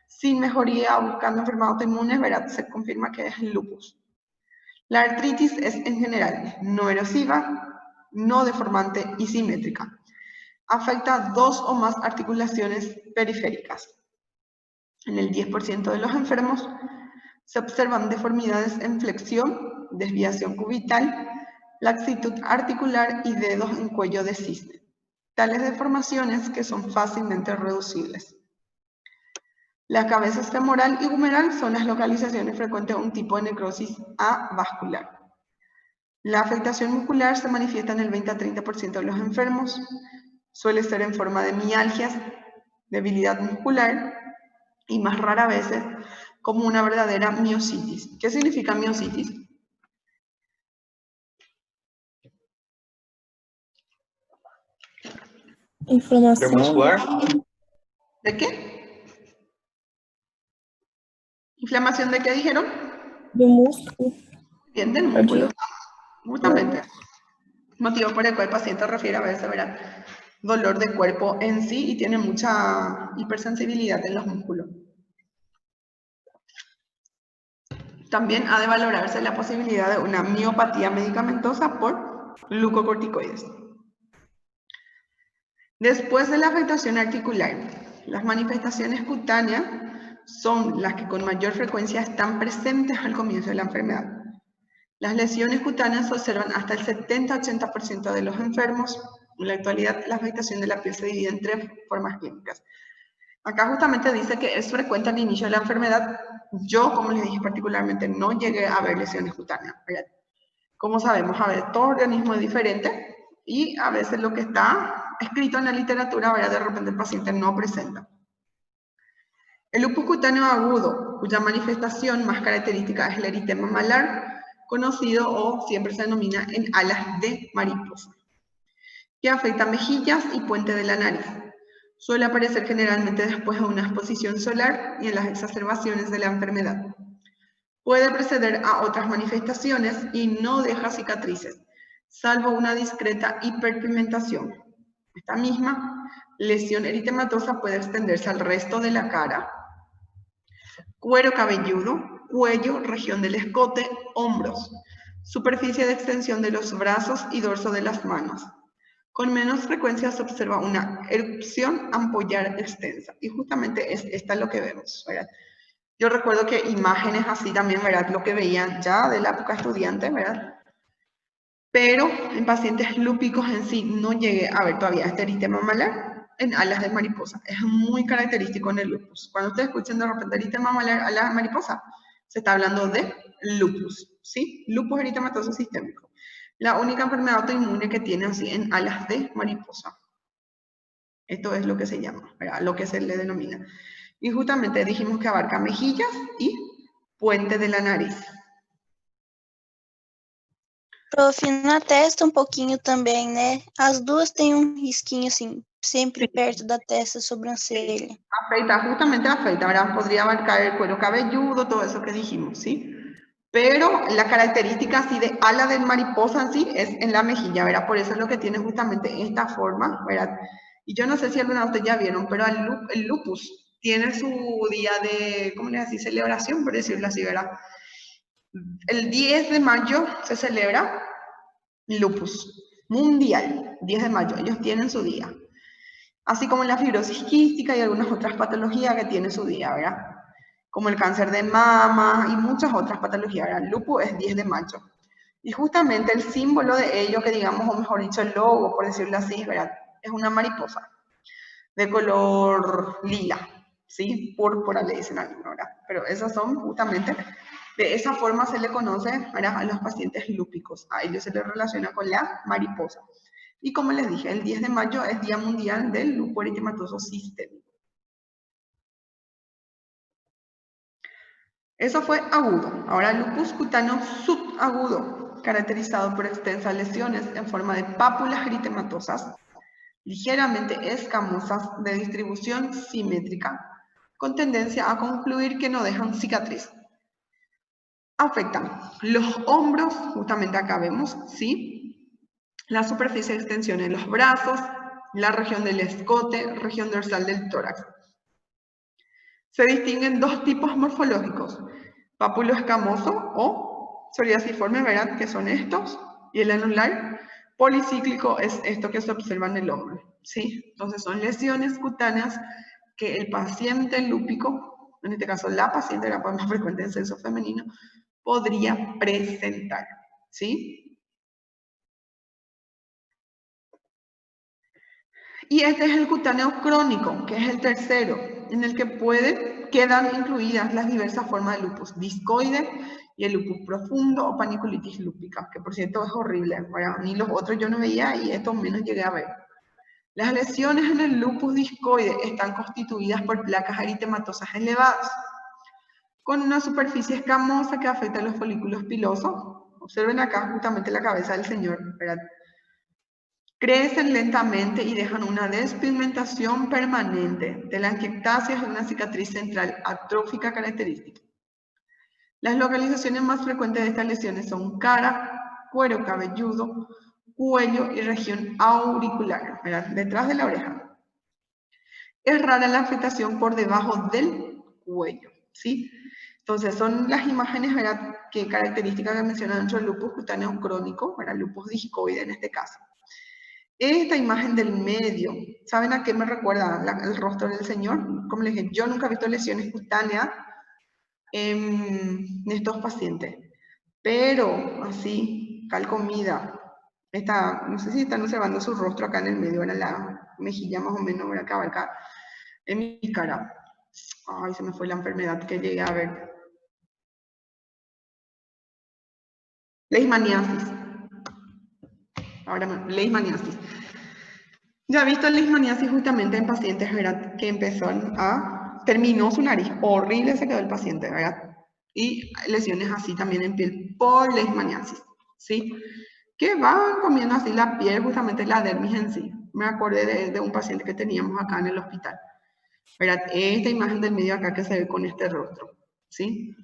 sin mejoría, buscando enfermedades autoinmunes, ¿verdad? Se confirma que es lupus. La artritis es en general no erosiva, no deformante y simétrica. Afecta 2 o más articulaciones periféricas. En el 10% de los enfermos se observan deformidades en flexión, desviación cubital, laxitud articular y dedos en cuello de cisne. Tales deformaciones que son fácilmente reducibles. La cabeza femoral y humeral son las localizaciones frecuentes de un tipo de necrosis avascular. La afectación muscular se manifiesta en el 20 a 30% de los enfermos. Suele ser en forma de mialgias, debilidad muscular y más rara veces como una verdadera miositis. ¿Qué significa miositis? Inflamación Muscular. ¿De qué? ¿Inflamación de qué dijeron? do músculo. Bien, del músculo. Justamente. Motivo por el cual el paciente refiere a veces, ¿verdad? Dolor de cuerpo en sí y tiene mucha hipersensibilidad en los músculos. También ha de valorarse la posibilidad de una miopatía medicamentosa por glucocorticoides. Después de la afectación articular, las manifestaciones cutáneas son las que con mayor frecuencia están presentes al comienzo de la enfermedad. Las lesiones cutáneas se observan hasta el 70-80% de los enfermos. En la actualidad, la afectación de la piel se divide en 3 formas clínicas. Acá justamente dice que es frecuente al inicio de la enfermedad. Yo, como les dije particularmente, no llegué a ver lesiones cutáneas, ¿verdad? Como sabemos, a ver, todo organismo es diferente y a veces lo que está escrito en la literatura, ¿verdad? De repente el paciente no presenta. El lupus cutáneo agudo, cuya manifestación más característica es el eritema malar, conocido o siempre se denomina en alas de mariposa, que afecta mejillas y puente de la nariz. Suele aparecer generalmente después de una exposición solar y en las exacerbaciones de la enfermedad. Puede preceder a otras manifestaciones y no deja cicatrices, salvo una discreta hiperpigmentación. Esta misma lesión eritematosa puede extenderse al resto de la cara, cuero cabelludo, cuello, región del escote, hombros, superficie de extensión de los brazos y dorso de las manos. Con menos frecuencia se observa una erupción ampollar extensa y justamente es esta lo que vemos, ¿verdad? Yo recuerdo que imágenes así también, ¿verdad? Lo que veía ya de la época estudiante, ¿verdad? Pero en pacientes lúpicos en sí no llegué a ver todavía este eritema malar en alas de mariposa. Es muy característico en el lupus. Cuando ustedes escuchen de repente eritema malar alas de mariposa, se está hablando de lupus, ¿sí? Lupus eritematoso sistémico. La única enfermedad autoinmune que tiene así en alas de mariposa. Esto es lo que se llama, ¿verdad? Lo que se le denomina. Y justamente dijimos que abarca mejillas y puente de la nariz. Prof, na testa pouquinho também, né? As duas têm risquinho assim, sempre perto da testa, sobrancelha. Afeita, justamente afeita, ¿verdad? Podría abarcar el cuero cabelludo, todo eso que dijimos, ¿sí? Pero la característica así de ala de mariposa en sí es en la mejilla, ¿verdad? Por eso es lo que tiene justamente esta forma, ¿verdad? Y yo no sé si alguna de ustedes ya vieron, pero el lupus tiene su día de, ¿cómo les decís? Celebración, por decirlo así, ¿verdad? El 10 de mayo se celebra lupus mundial, 10 de mayo, ellos tienen su día. Así como la fibrosis quística y algunas otras patologías que tienen su día, ¿verdad? Como el cáncer de mama y muchas otras patologías, ¿verdad? El lupus es 10 de mayo. Y justamente el símbolo de ello, que digamos, o mejor dicho, el logo, por decirlo así, ¿verdad? Es una mariposa de color lila, ¿sí? Púrpura le dicen algunos, ¿verdad? Pero esas son justamente, de esa forma se le conoce, ¿verdad? A los pacientes lúpicos. A ellos se les relaciona con la mariposa. Y como les dije, el 10 de mayo es Día Mundial del Lupus Eritematoso Sistémico. Eso fue agudo. Ahora lupus cutáneo subagudo, caracterizado por extensas lesiones en forma de pápulas eritematosas, ligeramente escamosas de distribución simétrica, con tendencia a concluir que no dejan cicatriz. Afectan los hombros, justamente acá vemos, ¿sí? La superficie de extensión en los brazos, la región del escote, región dorsal del tórax. Se distinguen dos tipos morfológicos, pápulo escamoso o psoriasiforme, ¿verdad? Que son estos, y el anular policíclico es esto que se observa en el hombro, ¿sí? Entonces son lesiones cutáneas que el paciente lúpico, en este caso la paciente, la más frecuente en sexo femenino, podría presentar, ¿sí? Y este es el cutáneo crónico, que es el tercero, en el que quedan incluidas las diversas formas de lupus discoide y el lupus profundo o paniculitis lúpica, que por cierto es horrible, ¿verdad? Ni los otros yo no veía y estos menos llegué a ver. Las lesiones en el lupus discoide están constituidas por placas eritematosas elevadas, con una superficie escamosa que afecta a los folículos pilosos. Observen acá justamente la cabeza del señor, ¿verdad? Crecen lentamente y dejan una despigmentación permanente de la angiectasia de una cicatriz central atrófica característica. Las localizaciones más frecuentes de estas lesiones son cara, cuero cabelludo, cuello y región auricular, ¿verdad? Detrás de la oreja. Es rara la afectación por debajo del cuello, ¿sí? Entonces son las imágenes, ¿verdad? Que características que mencionan dentro del lupus cutáneo crónico, ¿verdad? Lupus discoide en este caso. Esta imagen del medio, ¿saben a qué me recuerda el rostro del señor? Como les dije, yo nunca he visto lesiones cutáneas en estos pacientes, pero así, calcomida. No sé si están observando su rostro acá en el medio, en la mejilla más o menos, acá en mi cara. Ay, se me fue la enfermedad que llegué a ver. Leishmaniasis. Ahora, leishmaniasis. Ya he visto leishmaniasis justamente en pacientes, ¿verdad? Que terminó su nariz, horrible se quedó el paciente, ¿verdad? Y lesiones así también en piel por leishmaniasis, ¿sí? Que van comiendo así la piel, justamente la dermis en sí. Me acordé de un paciente que teníamos acá en el hospital, ¿verdad? Esta imagen del medio acá que se ve con este rostro, ¿sí?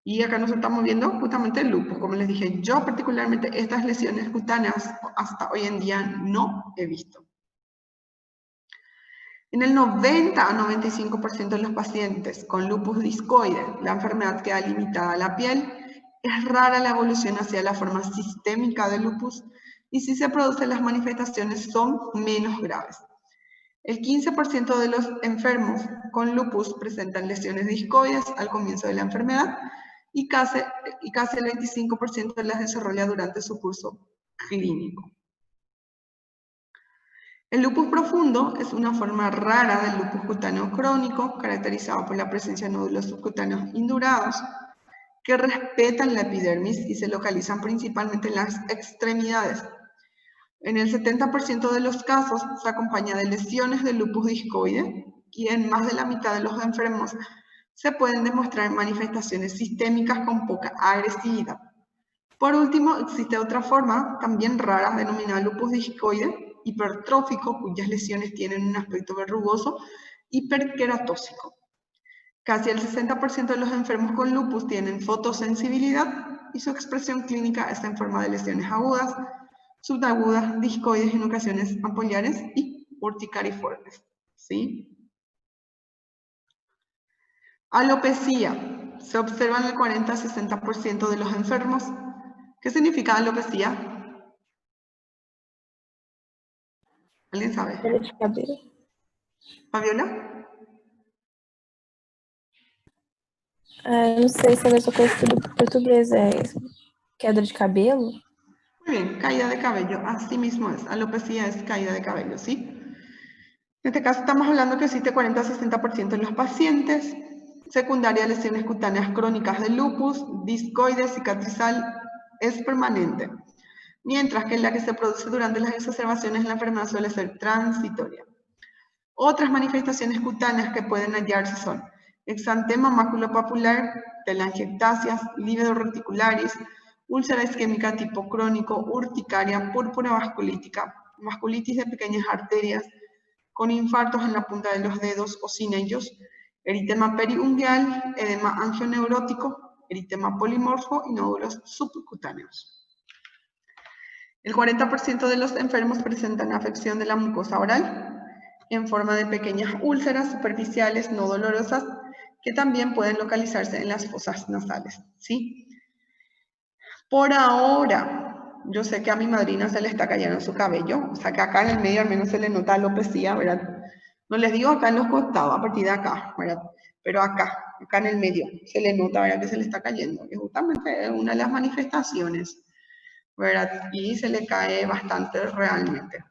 Y acá nos estamos viendo justamente el lupus. Como les dije, yo particularmente estas lesiones cutáneas hasta hoy en día no he visto. En el 90 a 95% de los pacientes con lupus discoide, la enfermedad queda limitada a la piel. Es rara la evolución hacia la forma sistémica del lupus y si se producen las manifestaciones son menos graves. El 15% de los enfermos con lupus presentan lesiones discoides al comienzo de la enfermedad y casi el 25% las desarrolla durante su curso clínico. El lupus profundo es una forma rara del lupus cutáneo crónico, caracterizado por la presencia de nódulos subcutáneos indurados que respetan la epidermis y se localizan principalmente en las extremidades. En el 70% de los casos se acompaña de lesiones de lupus discoide y en más de la mitad de los enfermos se pueden demostrar manifestaciones sistémicas con poca agresividad. Por último, existe otra forma, también rara, denominada lupus discoide, hipertrófico, cuyas lesiones tienen un aspecto verrugoso, hiperqueratósico. Casi el 60% de los enfermos con lupus tienen fotosensibilidad y su expresión clínica está en forma de lesiones agudas, subagudas, discoides en ocasiones ampollares y urticariformes, ¿sí? Alopecia. Se observa en el 40-60% de los enfermos. ¿Qué significa alopecia? ¿Alguien sabe? Queda de cabelo. ¿Fabiola? Eu não sei se a mesma coisa que do português é queda de cabelo. Muy bien, caída de cabello, así mismo es. Alopecia es caída de cabello, ¿sí? En este caso estamos hablando que existe 40-60% en los pacientes. Secundaria a lesiones cutáneas crónicas de lupus, discoide, cicatrizal, es permanente. mientras que la que se produce durante las exacerbaciones de la enfermedad suele ser transitoria. Otras manifestaciones cutáneas que pueden hallarse son exantema maculopapular, telangiectasias, lívido reticularis, úlcera isquémica tipo crónico, urticaria, púrpura vasculítica, vasculitis de pequeñas arterias, con infartos en la punta de los dedos o sin ellos, eritema periungueal, edema angioneurótico, eritema polimorfo y nódulos subcutáneos. El 40% de los enfermos presentan afección de la mucosa oral en forma de pequeñas úlceras superficiales no dolorosas que también pueden localizarse en las fosas nasales, ¿sí? Por ahora, yo sé que a mi madrina se le está cayendo su cabello, o sea que acá en el medio al menos se le nota alopecia, ¿verdad? No les digo acá en los costados, a partir de acá, ¿verdad? Pero acá en el medio, se le nota, ¿verdad? Que se le está cayendo, que justamente es una de las manifestaciones, ¿verdad? Y se le cae bastante realmente.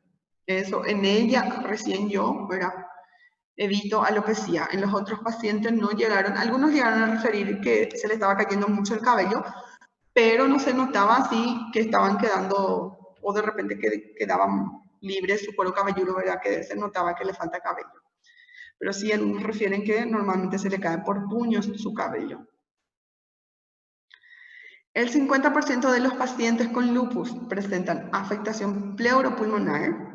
Eso, en ella, recién yo, ¿verdad? Evito alopecia. En los otros pacientes no llegaron, algunos llegaron a referir que se le estaba cayendo mucho el cabello, pero no se notaba así que estaban quedando, o de repente que quedaban libres su cuero cabelludo, ¿verdad? Que se notaba que le falta cabello. Pero sí, algunos refieren que normalmente se le cae por puños su cabello. El 50% de los pacientes con lupus presentan afectación pleuropulmonar,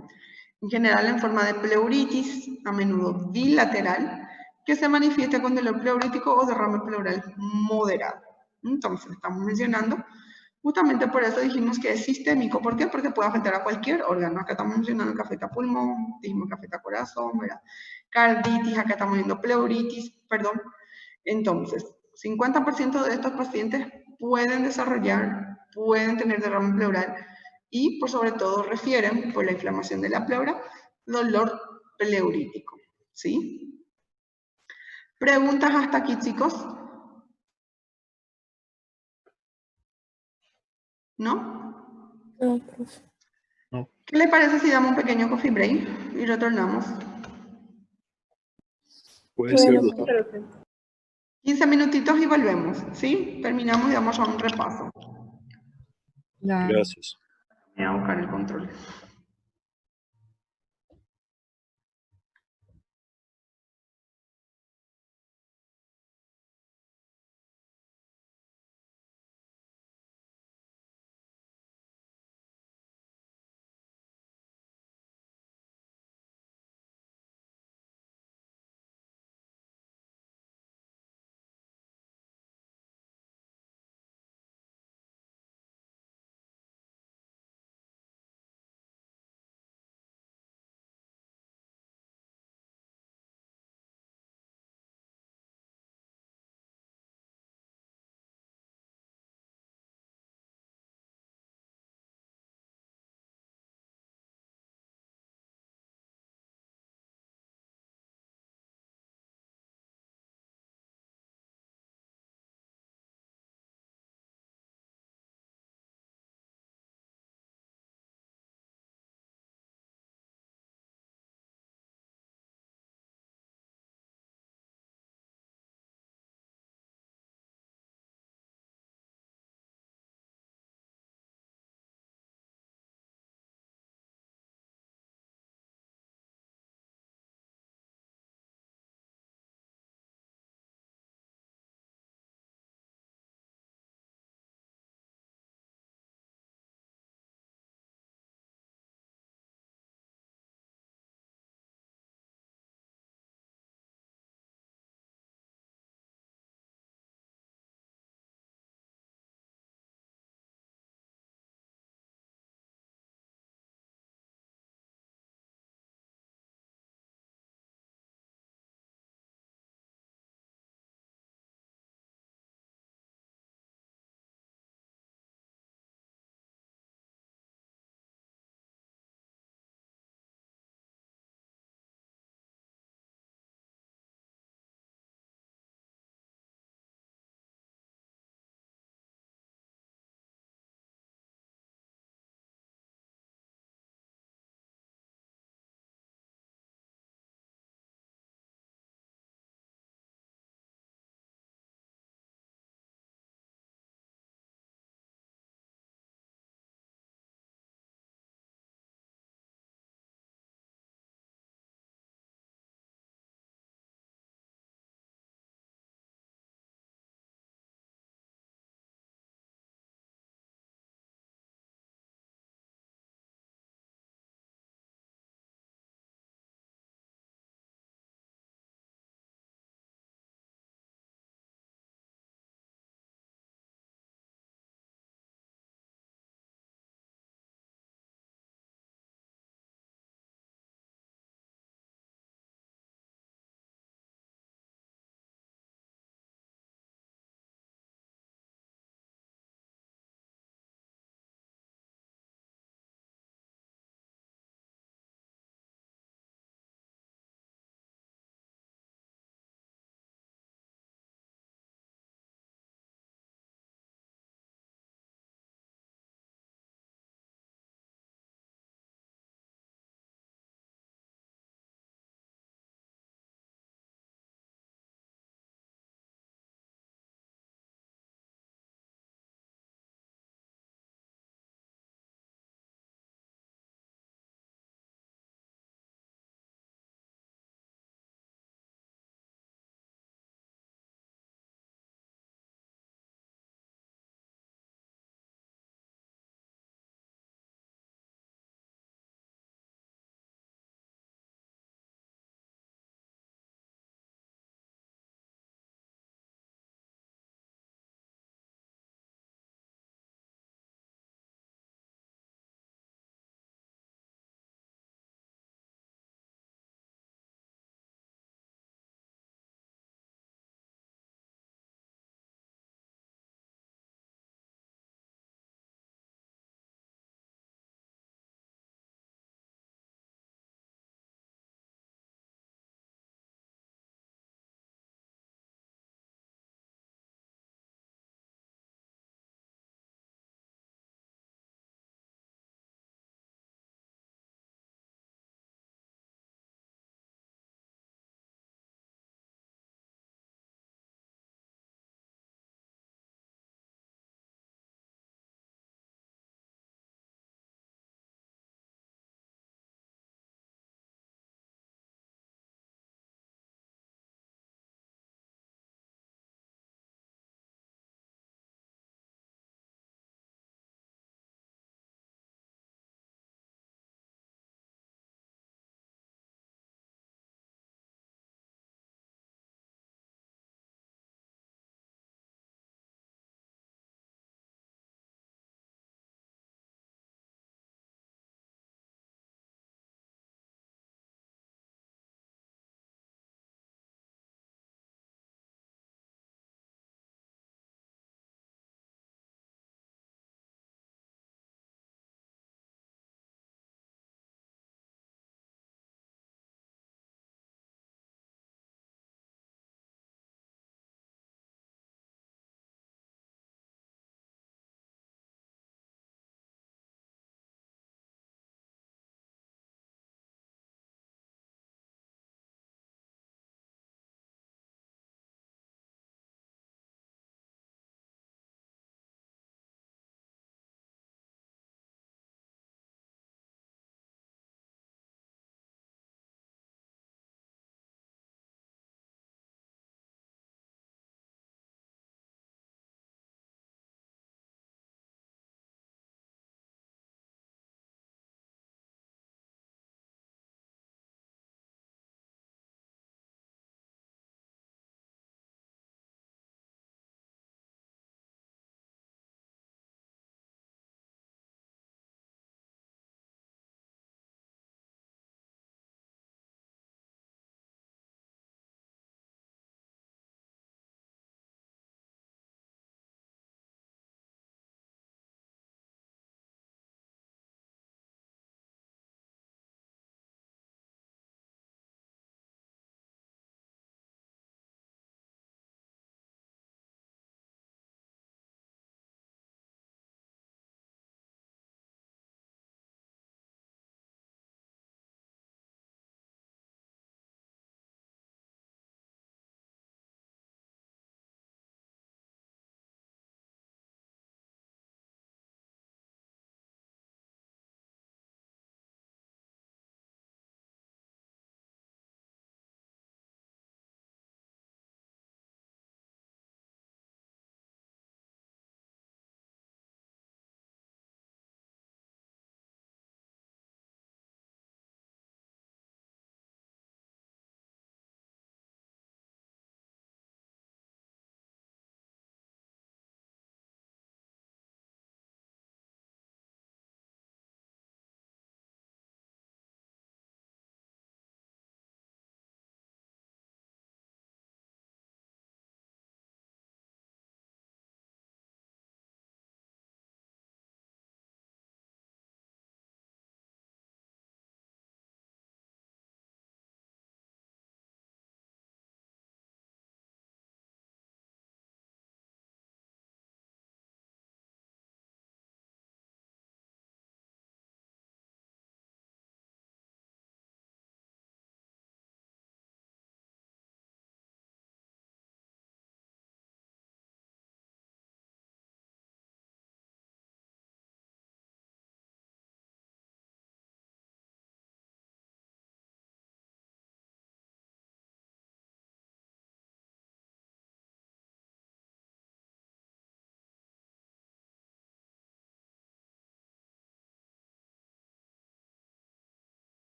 en general en forma de pleuritis, a menudo bilateral, que se manifiesta con dolor pleurítico o derrame pleural moderado. Entonces, estamos mencionando, justamente por eso dijimos que es sistémico. ¿Por qué? Porque puede afectar a cualquier órgano. Acá estamos mencionando que afecta a pulmón, dijimos que afecta a corazón, ¿verdad? Carditis, acá estamos viendo pleuritis, perdón. Entonces, 50% de estos pacientes pueden desarrollar, pueden tener derrame pleural y por sobre todo refieren, por la inflamación de la pleura, dolor pleurítico, ¿sí? ¿Preguntas hasta aquí, chicos? ¿No? No, profe. ¿Qué les parece si damos un pequeño coffee break y retornamos? Puede ser, Bueno, doctor. profe. 15 minutitos y volvemos, ¿sí? Terminamos y damos a un repaso. Gracias. Voy a buscar el control.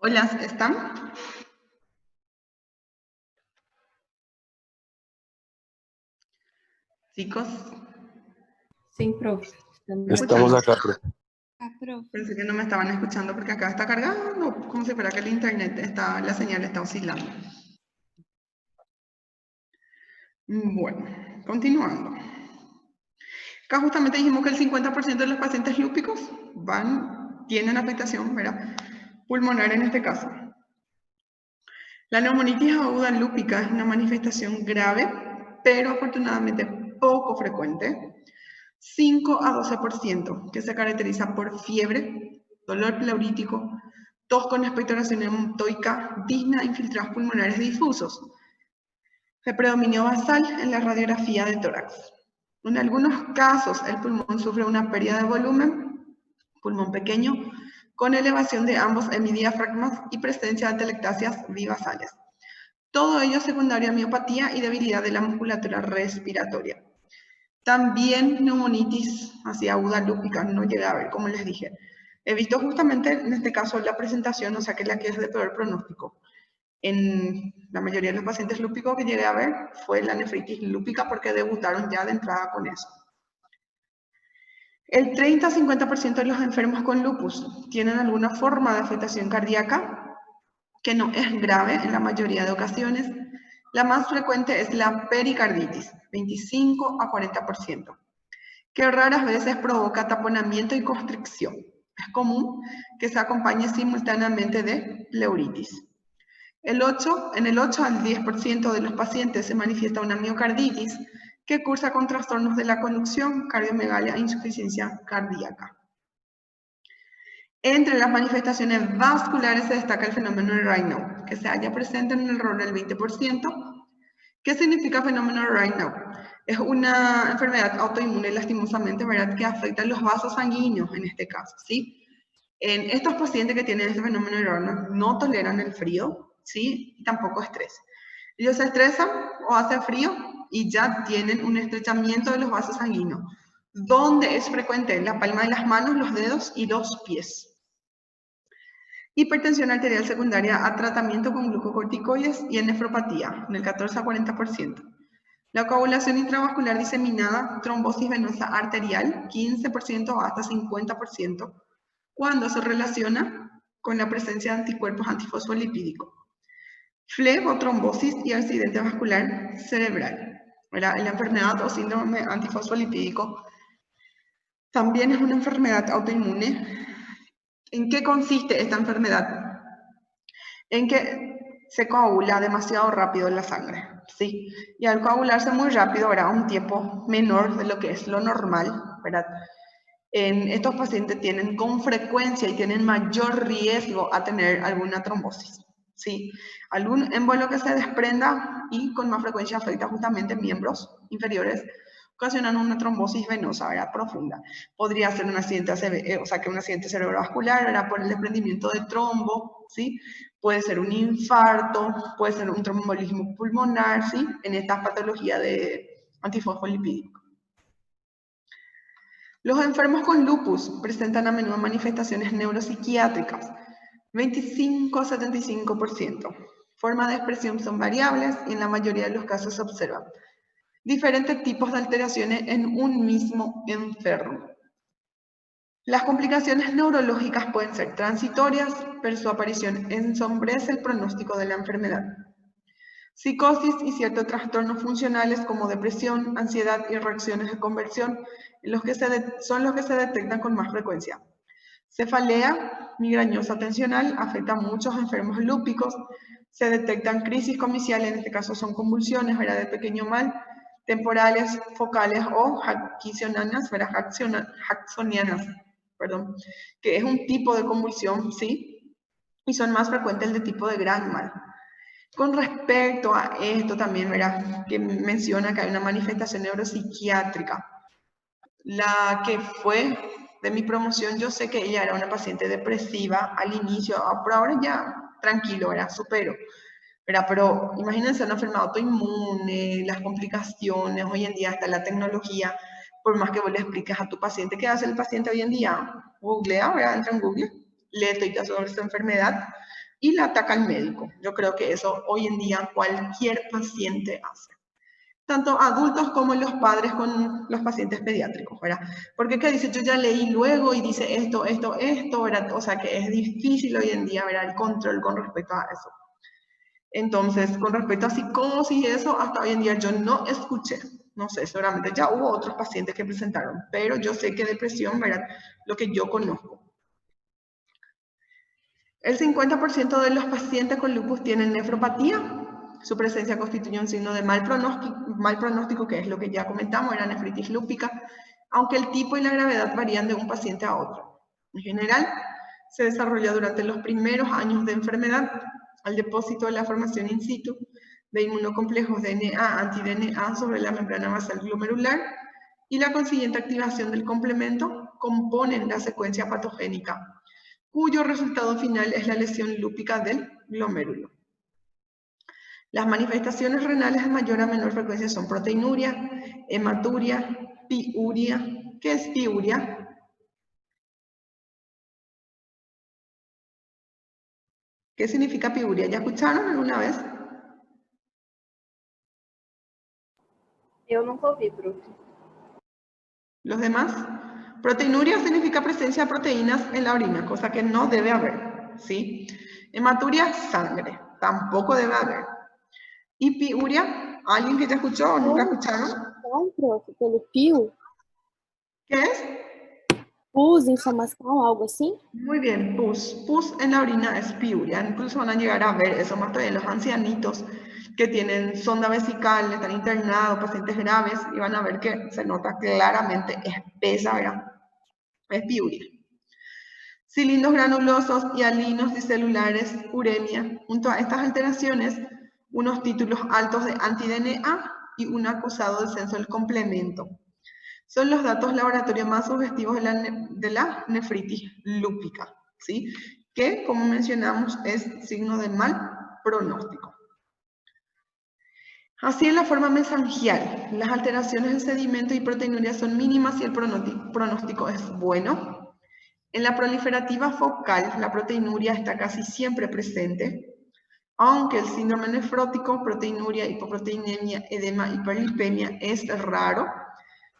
Hola, ¿están? Chicos, Sí, profe. Estamos acá, profe. pensé que no me estaban escuchando porque acá está cargando, como si fuera que el internet está, la señal está oscilando. Bueno, continuando. Acá justamente dijimos que el 50% de los pacientes lúpicos tienen afectación, ¿verdad?, pulmonar en este caso. La neumonitis aguda lúpica es una manifestación grave, pero afortunadamente poco frecuente, 5 a 12%, que se caracteriza por fiebre, dolor pleurítico, tos con expectoración hematoica, disnea, infiltrados pulmonares difusos, de predominio basal en la radiografía de tórax. En algunos casos, el pulmón sufre una pérdida de volumen, pulmón pequeño, con elevación de ambos hemidiafragmas y presencia de atelectasias bivasales. Todo ello secundario a miopatía y debilidad de la musculatura respiratoria. También neumonitis así aguda lúpica, no llegué a ver, como les dije. He visto justamente en este caso la presentación, o sea que la que es de peor pronóstico. En la mayoría de los pacientes lúpicos que llegué a ver fue la nefritis lúpica porque debutaron ya de entrada con eso. El 30-50% de los enfermos con lupus tienen alguna forma de afectación cardíaca que no es grave en la mayoría de ocasiones. La más frecuente es la pericarditis, 25 a 40%, que raras veces provoca taponamiento y constricción. Es común que se acompañe simultáneamente de pleuritis. En el 8 al 10% de los pacientes se manifiesta una miocarditis que cursa con trastornos de la conducción, cardiomegalia e insuficiencia cardíaca. Entre las manifestaciones vasculares se destaca el fenómeno de Raynaud, que se halla presente en el error del 20%. ¿Qué significa fenómeno de Raynaud? Es una enfermedad autoinmune, lastimosamente, ¿verdad?, que afecta los vasos sanguíneos en este caso, ¿sí? En estos pacientes que tienen este fenómeno de Raynaud no toleran el frío, ¿sí?, y tampoco estrés. Ellos se estresan o hace frío y ya tienen un estrechamiento de los vasos sanguíneos, donde es frecuente en la palma de las manos, los dedos y los pies. Hipertensión arterial secundaria a tratamiento con glucocorticoides y en nefropatía, en el 14 a 40%. La coagulación intravascular diseminada, trombosis venosa arterial, 15% hasta 50%, cuando se relaciona con la presencia de anticuerpos antifosfolipídicos. Flebotrombosis y accidente vascular cerebral. La enfermedad o síndrome antifosfolipídico también es una enfermedad autoinmune. ¿En qué consiste esta enfermedad? En que se coagula demasiado rápido en la sangre, ¿sí? Y al coagularse muy rápido, ¿verdad?, un tiempo menor de lo que es lo normal, ¿verdad?, estos pacientes tienen con frecuencia y tienen mayor riesgo a tener alguna trombosis, ¿sí? Algún émbolo que se desprenda y con más frecuencia afecta justamente miembros inferiores, ocasionan una trombosis venosa, ¿verdad?, profunda. Podría ser un accidente, un accidente cerebrovascular, ¿verdad?, por el desprendimiento de trombo, ¿sí? Puede ser un infarto, puede ser un tromboembolismo pulmonar, ¿sí?, en estas patologías de antifosfolipídico. Los enfermos con lupus presentan a menudo manifestaciones neuropsiquiátricas, 25 a 75%. Formas de expresión son variables y en la mayoría de los casos se observan diferentes tipos de alteraciones en un mismo enfermo. Las complicaciones neurológicas pueden ser transitorias, pero su aparición ensombrece el pronóstico de la enfermedad. Psicosis y ciertos trastornos funcionales como depresión, ansiedad y reacciones de conversión son los que se detectan con más frecuencia. Cefalea migrañosa tensional afecta a muchos enfermos lúpicos. Se detectan crisis comiciales, en este caso son convulsiones, ¿verdad?, de pequeño mal, temporales, focales o jacksonianas, perdón, que es un tipo de convulsión, ¿sí? Y son más frecuentes el de tipo de gran mal. Con respecto a esto también, ¿verdad?, que menciona que hay una manifestación neuropsiquiátrica. La que fue de mi promoción, yo sé que ella era una paciente depresiva al inicio, pero ahora ya tranquilo, ¿verdad?, supero, ¿verdad? Pero imagínense una enfermedad autoinmune, las complicaciones, hoy en día hasta la tecnología, por más que vos le expliques a tu paciente, ¿qué hace el paciente hoy en día? Googlea, ¿verdad?, entra en Google, lee todo sobre su enfermedad, y la ataca al médico. Yo creo que eso hoy en día cualquier paciente hace. Tanto adultos como los padres con los pacientes pediátricos, ¿verdad? Porque ¿qué dice? Yo ya leí luego y dice esto, ¿verdad? O sea que es difícil hoy en día, ¿verdad? El control con respecto a eso. Entonces, con respecto a psicosis y eso, hasta hoy en día yo no escuché. No sé, seguramente ya hubo otros pacientes que presentaron, pero yo sé que depresión, ¿verdad? Lo que yo conozco. El 50% de los pacientes con lupus tienen nefropatía. Su presencia constituye un signo de mal pronóstico, que es lo que ya comentamos, era nefritis lúpica, aunque el tipo y la gravedad varían de un paciente a otro. En general, se desarrolla durante los primeros años de enfermedad al depósito de la formación in situ de inmunocomplejos DNA, anti-DNA sobre la membrana basal glomerular y la consiguiente activación del complemento componen la secuencia patogénica, cuyo resultado final es la lesión lúpica del glomérulo. Las manifestaciones renales de mayor a menor frecuencia son proteinuria, hematuria, piuria. ¿Qué es piuria? ¿Qué significa piuria? ¿Ya escucharon alguna vez? Eu nunca ouvi, prof. ¿Los demás? Proteinuria significa presencia de proteínas en la orina, cosa que no debe haber, ¿sí? Hematuria, sangre, tampoco debe haber. ¿Y piuria? ¿Alguien que ya escuchó o nunca escucharon? Não, prof, pelo pio, ¿Qué es? pus, inflamação, algo assim? Muy bien, pus. Pus en la orina es piuria. Incluso van a llegar a ver eso más todavía los ancianitos que tienen sonda vesical, están internados, pacientes graves, y van a ver que se nota claramente espesa, ¿verdad? Es piuria. Cilindros granulosos, hialinos dicelulares, uremia. Junto a estas alteraciones, unos títulos altos de anti-DNA y un acusado descenso del complemento. Son los datos laboratorios más sugestivos de la nefritis lúpica, ¿sí? Que, como mencionamos, es signo de mal pronóstico. Así, en la forma mesangial, las alteraciones en sedimento y proteinuria son mínimas y el pronóstico es bueno. En la proliferativa focal, la proteinuria está casi siempre presente, aunque el síndrome nefrótico, proteinuria, hipoproteinemia, edema, hiperlipemia es raro.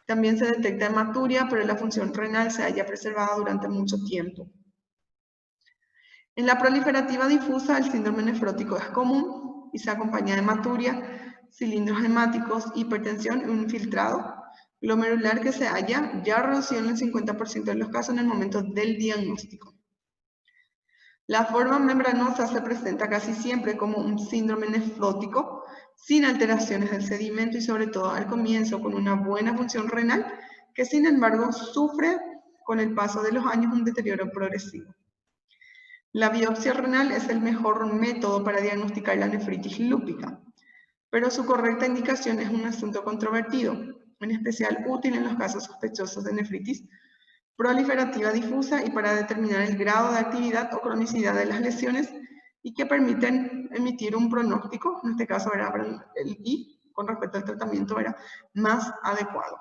También se detecta hematuria, pero la función renal se haya preservado durante mucho tiempo. En la proliferativa difusa, el síndrome nefrótico es común y se acompaña de hematuria, cilindros hemáticos, hipertensión y un infiltrado glomerular que se halla ya reducido en el 50% de los casos en el momento del diagnóstico. La forma membranosa se presenta casi siempre como un síndrome nefrótico, sin alteraciones del sedimento y sobre todo al comienzo con una buena función renal, que sin embargo sufre con el paso de los años un deterioro progresivo. La biopsia renal es el mejor método para diagnosticar la nefritis lúpica, pero su correcta indicación es un asunto controvertido, en especial útil en los casos sospechosos de nefritis proliferativa difusa y para determinar el grado de actividad o cronicidad de las lesiones y que permiten emitir un pronóstico, en este caso era con respecto al tratamiento era más adecuado.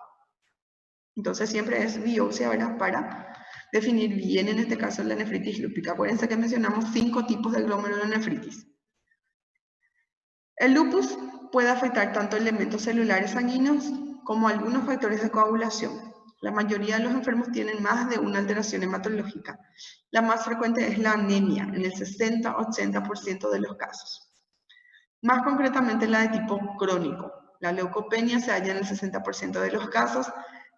Entonces siempre es biopsia, ¿verdad? Para definir bien en este caso la nefritis lúpica. Acuérdense que mencionamos 5 tipos de glomerulonefritis. El lupus puede afectar tanto elementos celulares sanguíneos como algunos factores de coagulación. La mayoría de los enfermos tienen más de una alteración hematológica. La más frecuente es la anemia, en el 60-80% de los casos. Más concretamente la de tipo crónico. La leucopenia se halla en el 60% de los casos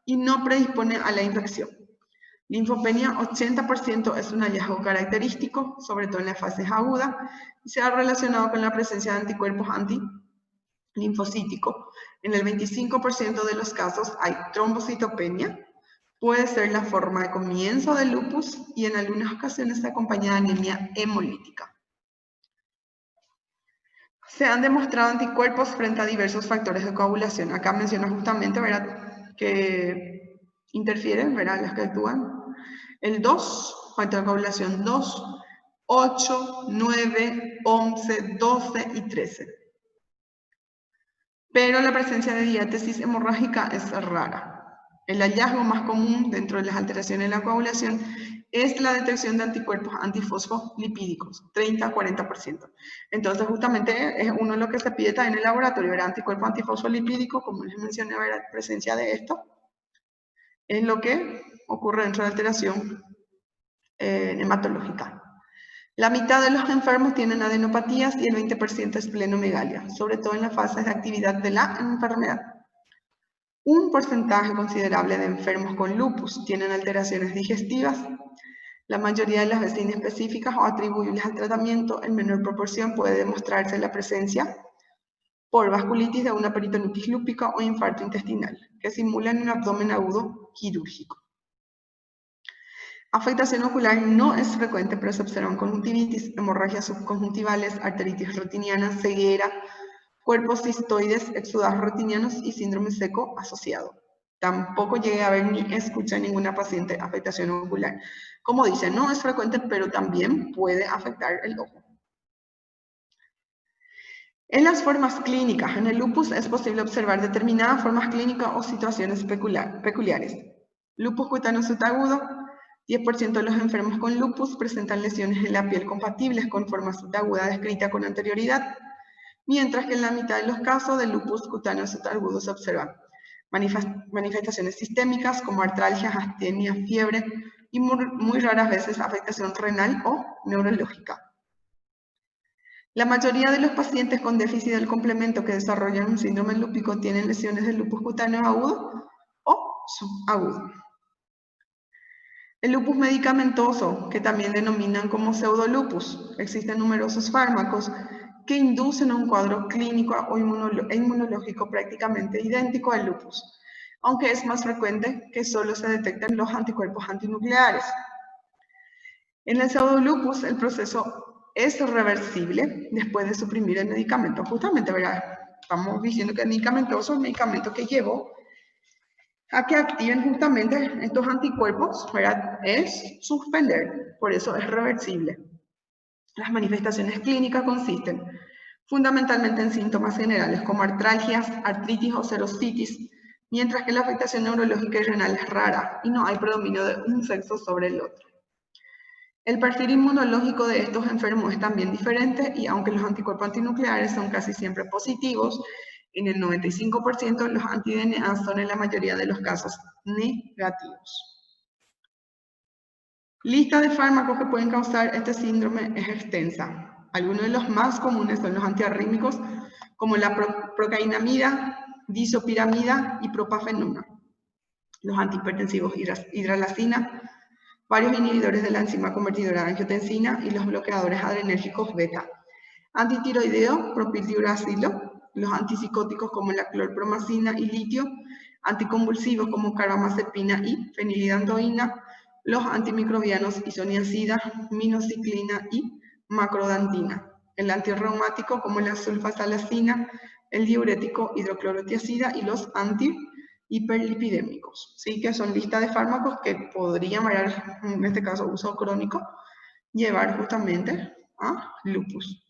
y no predispone a la infección. Linfopenia 80% es un hallazgo característico, sobre todo en las fases agudas, y se ha relacionado con la presencia de anticuerpos antilinfocíticos. En el 25% de los casos hay trombocitopenia, puede ser la forma de comienzo del lupus y en algunas ocasiones se acompaña de anemia hemolítica. Se han demostrado anticuerpos frente a diversos factores de coagulación. Acá menciona justamente, ¿verdad?, que interfieren, ¿verdad?, las que actúan. El 2, factor de coagulación 2, 8, 9, 11, 12 y 13. Pero la presencia de diátesis hemorrágica es rara. El hallazgo más común dentro de las alteraciones de la coagulación es la detección de anticuerpos antifosfolipídicos, 30 a 40%. Entonces, justamente es uno de lo que se pide también en el laboratorio, ¿verdad? Anticuerpo antifosfolipídico, como les mencioné, ¿verdad? Presencia de esto, es lo que ocurre dentro de la alteración hematológica. La mitad de los enfermos tienen adenopatías y el 20% es esplenomegalia, sobre todo en las fases de actividad de la enfermedad. Un porcentaje considerable de enfermos con lupus tienen alteraciones digestivas, la mayoría de las veces inespecíficas o atribuibles al tratamiento. En menor proporción puede demostrarse la presencia por vasculitis de una peritonitis lúpica o infarto intestinal, que simulan un abdomen agudo quirúrgico. Afectación ocular no es frecuente, pero se observan conjuntivitis, hemorragias subconjuntivales, arteritis retiniana, ceguera, cuerpos cistoides, exudados retinianos y síndrome seco asociado. Tampoco llegué a ver ni escuché a ninguna paciente afectación ocular. Como dice, no es frecuente, pero también puede afectar el ojo. En las formas clínicas, en el lupus es posible observar determinadas formas clínicas o situaciones peculiares. Lupus cutáneo subagudo, 10% de los enfermos con lupus presentan lesiones en la piel compatibles con forma subaguda descrita con anterioridad, mientras que en la mitad de los casos de lupus cutáneo subagudo se observan manifestaciones sistémicas como artralgias, astenia, fiebre y muy raras veces afectación renal o neurológica. La mayoría de los pacientes con déficit del complemento que desarrollan un síndrome lúpico tienen lesiones de lupus cutáneo agudo o subagudo. El lupus medicamentoso, que también denominan como pseudolupus, existen numerosos fármacos que inducen a un cuadro clínico o inmunológico prácticamente idéntico al lupus, aunque es más frecuente que solo se detecten los anticuerpos antinucleares. En el pseudolupus el proceso es reversible después de suprimir el medicamento. Justamente, ¿verdad? Estamos diciendo que el medicamento que llevó a que activen justamente estos anticuerpos, ¿verdad? Es suspender, por eso es reversible. Las manifestaciones clínicas consisten fundamentalmente en síntomas generales como artralgias, artritis o serositis, mientras que la afectación neurológica y renal es rara y no hay predominio de un sexo sobre el otro. El perfil inmunológico de estos enfermos es también diferente y aunque los anticuerpos antinucleares son casi siempre positivos, en el 95% los anti-DNA son en la mayoría de los casos negativos. Lista de fármacos que pueden causar este síndrome es extensa. Algunos de los más comunes son los antiarrítmicos, como la procainamida, disopiramida y propafenona. Los antihipertensivos hidralazina, varios inhibidores de la enzima convertidora de angiotensina y los bloqueadores adrenérgicos beta. Antitiroideo, propiltiuracilo, los antipsicóticos como la clorpromazina y litio, anticonvulsivos como carbamazepina y fenilidantoína, los antimicrobianos isoniazida, minociclina y macrodantina, el antirreumático como la sulfasalacina, el diurético hidroclorotiazida y los antihiperlipidémicos, ¿sí? Que son listas de fármacos que podrían variar, en este caso uso crónico, llevar justamente a lupus.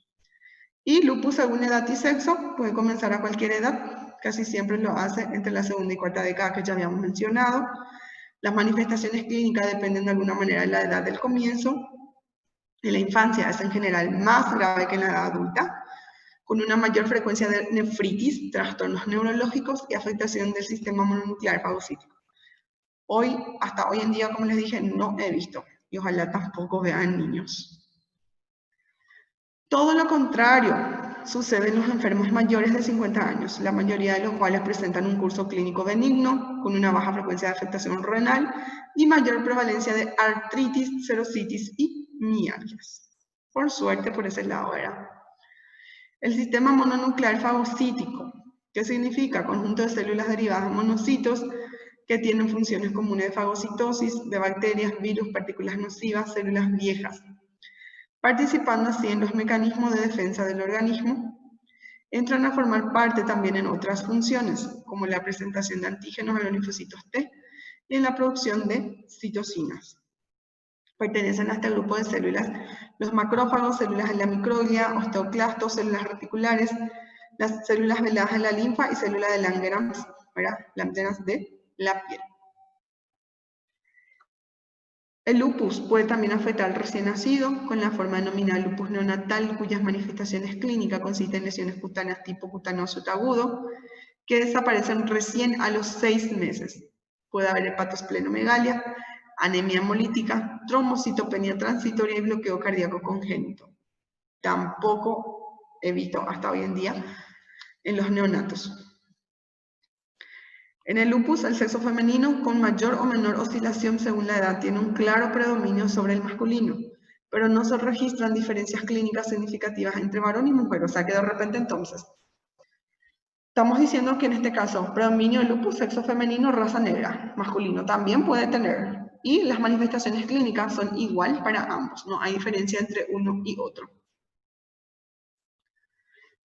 Y lupus según edad y sexo puede comenzar a cualquier edad, casi siempre lo hace entre la segunda y cuarta década que ya habíamos mencionado. Las manifestaciones clínicas dependen de alguna manera de la edad del comienzo. En la infancia es en general más grave que en la edad adulta, con una mayor frecuencia de nefritis, trastornos neurológicos y afectación del sistema mononuclear fagocítico. Hasta hoy en día, como les dije, no he visto, y ojalá tampoco vean niños. Todo lo contrario sucede en los enfermos mayores de 50 años, la mayoría de los cuales presentan un curso clínico benigno, con una baja frecuencia de afectación renal y mayor prevalencia de artritis, serositis y mialgias. Por suerte, por ese lado era. El sistema mononuclear fagocítico, que significa conjunto de células derivadas de monocitos que tienen funciones comunes de fagocitosis, de bacterias, virus, partículas nocivas, células viejas, participando así en los mecanismos de defensa del organismo, entran a formar parte también en otras funciones, como la presentación de antígenos a los linfocitos T y en la producción de citocinas. Pertenecen a este grupo de células los macrófagos, células de la microglia, osteoclastos, células reticulares, las células veladas de la linfa y células de Langerhans, Langerhans de la piel. El lupus puede también afectar al recién nacido con la forma denominada lupus neonatal, cuyas manifestaciones clínicas consisten en lesiones cutáneas tipo cutáneo agudo, que desaparecen recién a los 6 meses. Puede haber hepatosplenomegalia, anemia hemolítica, trombocitopenia transitoria y bloqueo cardíaco congénito. Tampoco he visto hasta hoy en día en los neonatos. En el lupus, el sexo femenino, con mayor o menor oscilación según la edad, tiene un claro predominio sobre el masculino, pero no se registran diferencias clínicas significativas entre varón y mujer, o sea que de repente entonces estamos diciendo que en este caso, predominio del lupus, sexo femenino, raza negra, masculino también puede tener, y las manifestaciones clínicas son igual para ambos, no hay diferencia entre uno y otro.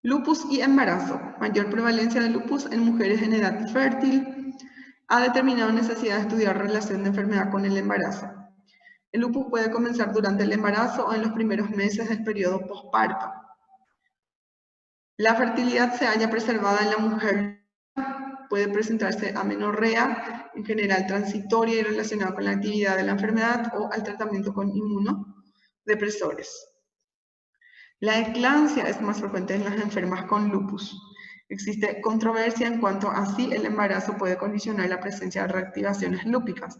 Lupus y embarazo. Mayor prevalencia de lupus en mujeres en edad fértil. Ha determinado necesidad de estudiar relación de enfermedad con el embarazo. El lupus puede comenzar durante el embarazo o en los primeros meses del periodo posparto. La fertilidad se halla preservada en la mujer. Puede presentarse amenorrea, en general transitoria y relacionada con la actividad de la enfermedad o al tratamiento con inmunodepresores. La eclampsia es más frecuente en las enfermas con lupus. Existe controversia en cuanto a si el embarazo puede condicionar la presencia de reactivaciones lúpicas.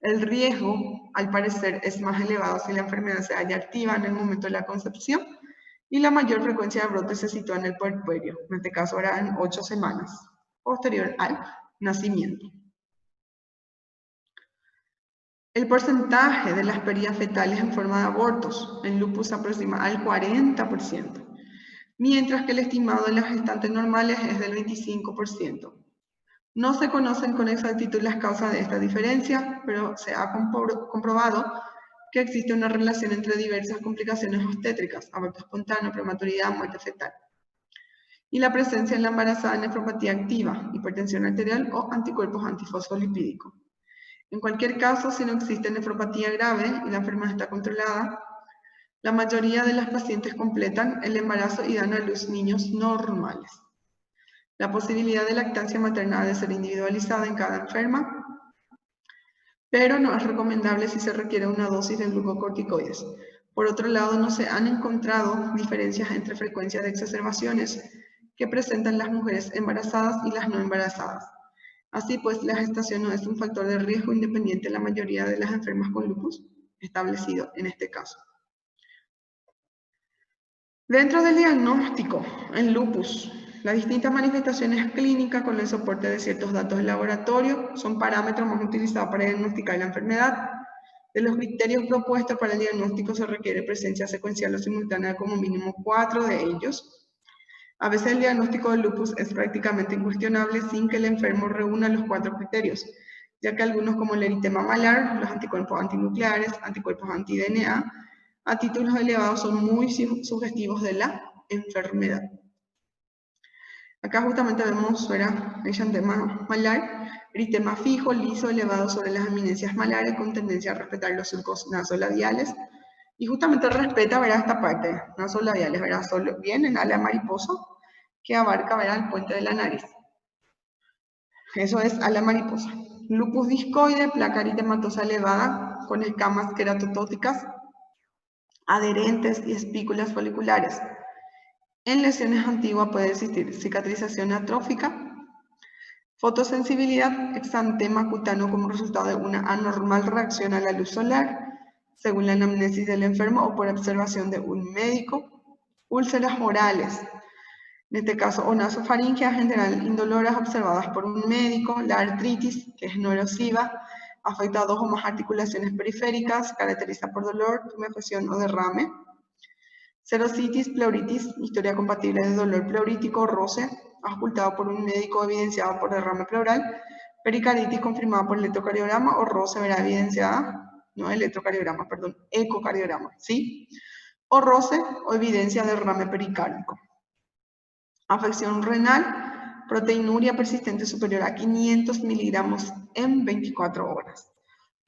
El riesgo, al parecer, es más elevado si la enfermedad se halla activa en el momento de la concepción y la mayor frecuencia de brotes se sitúa en el puerperio, en este caso era en 8 semanas, posterior al nacimiento. El porcentaje de las pérdidas fetales en forma de abortos en lupus se aproxima al 40%, mientras que el estimado de las gestantes normales es del 25%. No se conocen con exactitud las causas de esta diferencia, pero se ha comprobado que existe una relación entre diversas complicaciones obstétricas, aborto espontáneo, prematuridad, muerte fetal, y la presencia en la embarazada de nefropatía activa, hipertensión arterial o anticuerpos antifosfolipídicos. En cualquier caso, si no existe nefropatía grave y la enfermedad está controlada, la mayoría de las pacientes completan el embarazo y dan a luz niños normales. La posibilidad de lactancia materna debe ser individualizada en cada enferma, pero no es recomendable si se requiere una dosis de glucocorticoides. Por otro lado, no se han encontrado diferencias entre frecuencia de exacerbaciones que presentan las mujeres embarazadas y las no embarazadas. Así pues, la gestación no es un factor de riesgo independiente en la mayoría de las enfermas con lupus, establecido en este caso. Dentro del diagnóstico en lupus, las distintas manifestaciones clínicas con el soporte de ciertos datos de laboratorio son parámetros más utilizados para diagnosticar la enfermedad. De los criterios propuestos para el diagnóstico se requiere presencia secuencial o simultánea de como mínimo 4 de ellos. A veces el diagnóstico de lupus es prácticamente incuestionable sin que el enfermo reúna los 4 criterios, ya que algunos como el eritema malar, los anticuerpos antinucleares, anticuerpos anti-DNA, a títulos elevados son muy sugestivos de la enfermedad. Acá justamente vemos el eritema malar, eritema fijo, liso, elevado sobre las eminencias malares con tendencia a respetar los surcos nasolabiales. Y justamente respeta, verá, esta parte, nasolabiales, verá, solo bien en ala mariposa, que abarca, verá, el puente de la nariz. Eso es ala mariposa. Lupus discoide, placa eritematosa elevada, con escamas queratotóticas, adherentes y espículas foliculares. En lesiones antiguas puede existir cicatrización atrófica, fotosensibilidad, exantema cutáneo como resultado de una anormal reacción a la luz solar, según la anamnesis del enfermo o por observación de un médico, úlceras orales, en este caso o nasofaringeas general indoloras observadas por un médico, la artritis, que es no erosiva, afecta a 2 o más articulaciones periféricas, caracteriza por dolor, tumefacción o derrame, serositis, pleuritis, historia compatible de dolor pleurítico, roce, auscultado por un médico evidenciado por derrame pleural, pericardis confirmada por electrocardiograma o roce verá evidenciada, no electrocardiograma, perdón, ecocardiograma, ¿sí? O roce o evidencia de derrame pericárdico. Afección renal, proteinuria persistente superior a 500 miligramos en 24 horas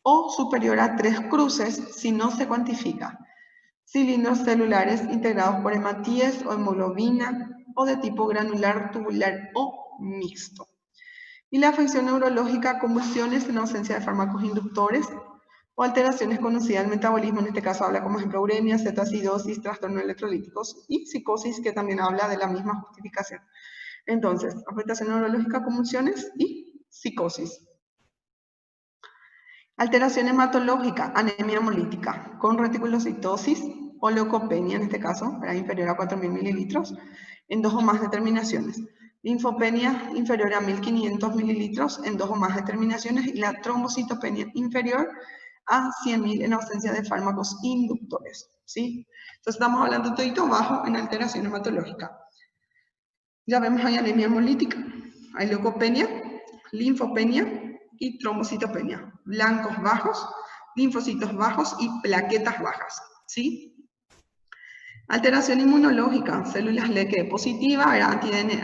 o superior a 3 cruces si no se cuantifica. Cilindros celulares integrados por hematíes o hemoglobina o de tipo granular, tubular o mixto. Y la afección neurológica, convulsiones en ausencia de fármacos inductores, o alteraciones conocidas del metabolismo, en este caso habla como ejemplo uremia, cetoacidosis, trastornos electrolíticos y psicosis, que también habla de la misma justificación. Entonces, afectación neurológica, convulsiones y psicosis. Alteración hematológica, anemia hemolítica, con reticulocitosis o leucopenia, en este caso, era inferior a 4.000 mililitros, en 2 o más determinaciones. Linfopenia inferior a 1.500 mililitros en 2 o más determinaciones y la trombocitopenia inferior a 100.000 en ausencia de fármacos inductores, ¿sí? Entonces estamos hablando de todito bajo en alteración hematológica. Ya vemos hay anemia hemolítica, hay leucopenia, linfopenia y trombocitopenia. Blancos bajos, linfocitos bajos y plaquetas bajas, ¿sí? Alteración inmunológica, células LEKE positiva,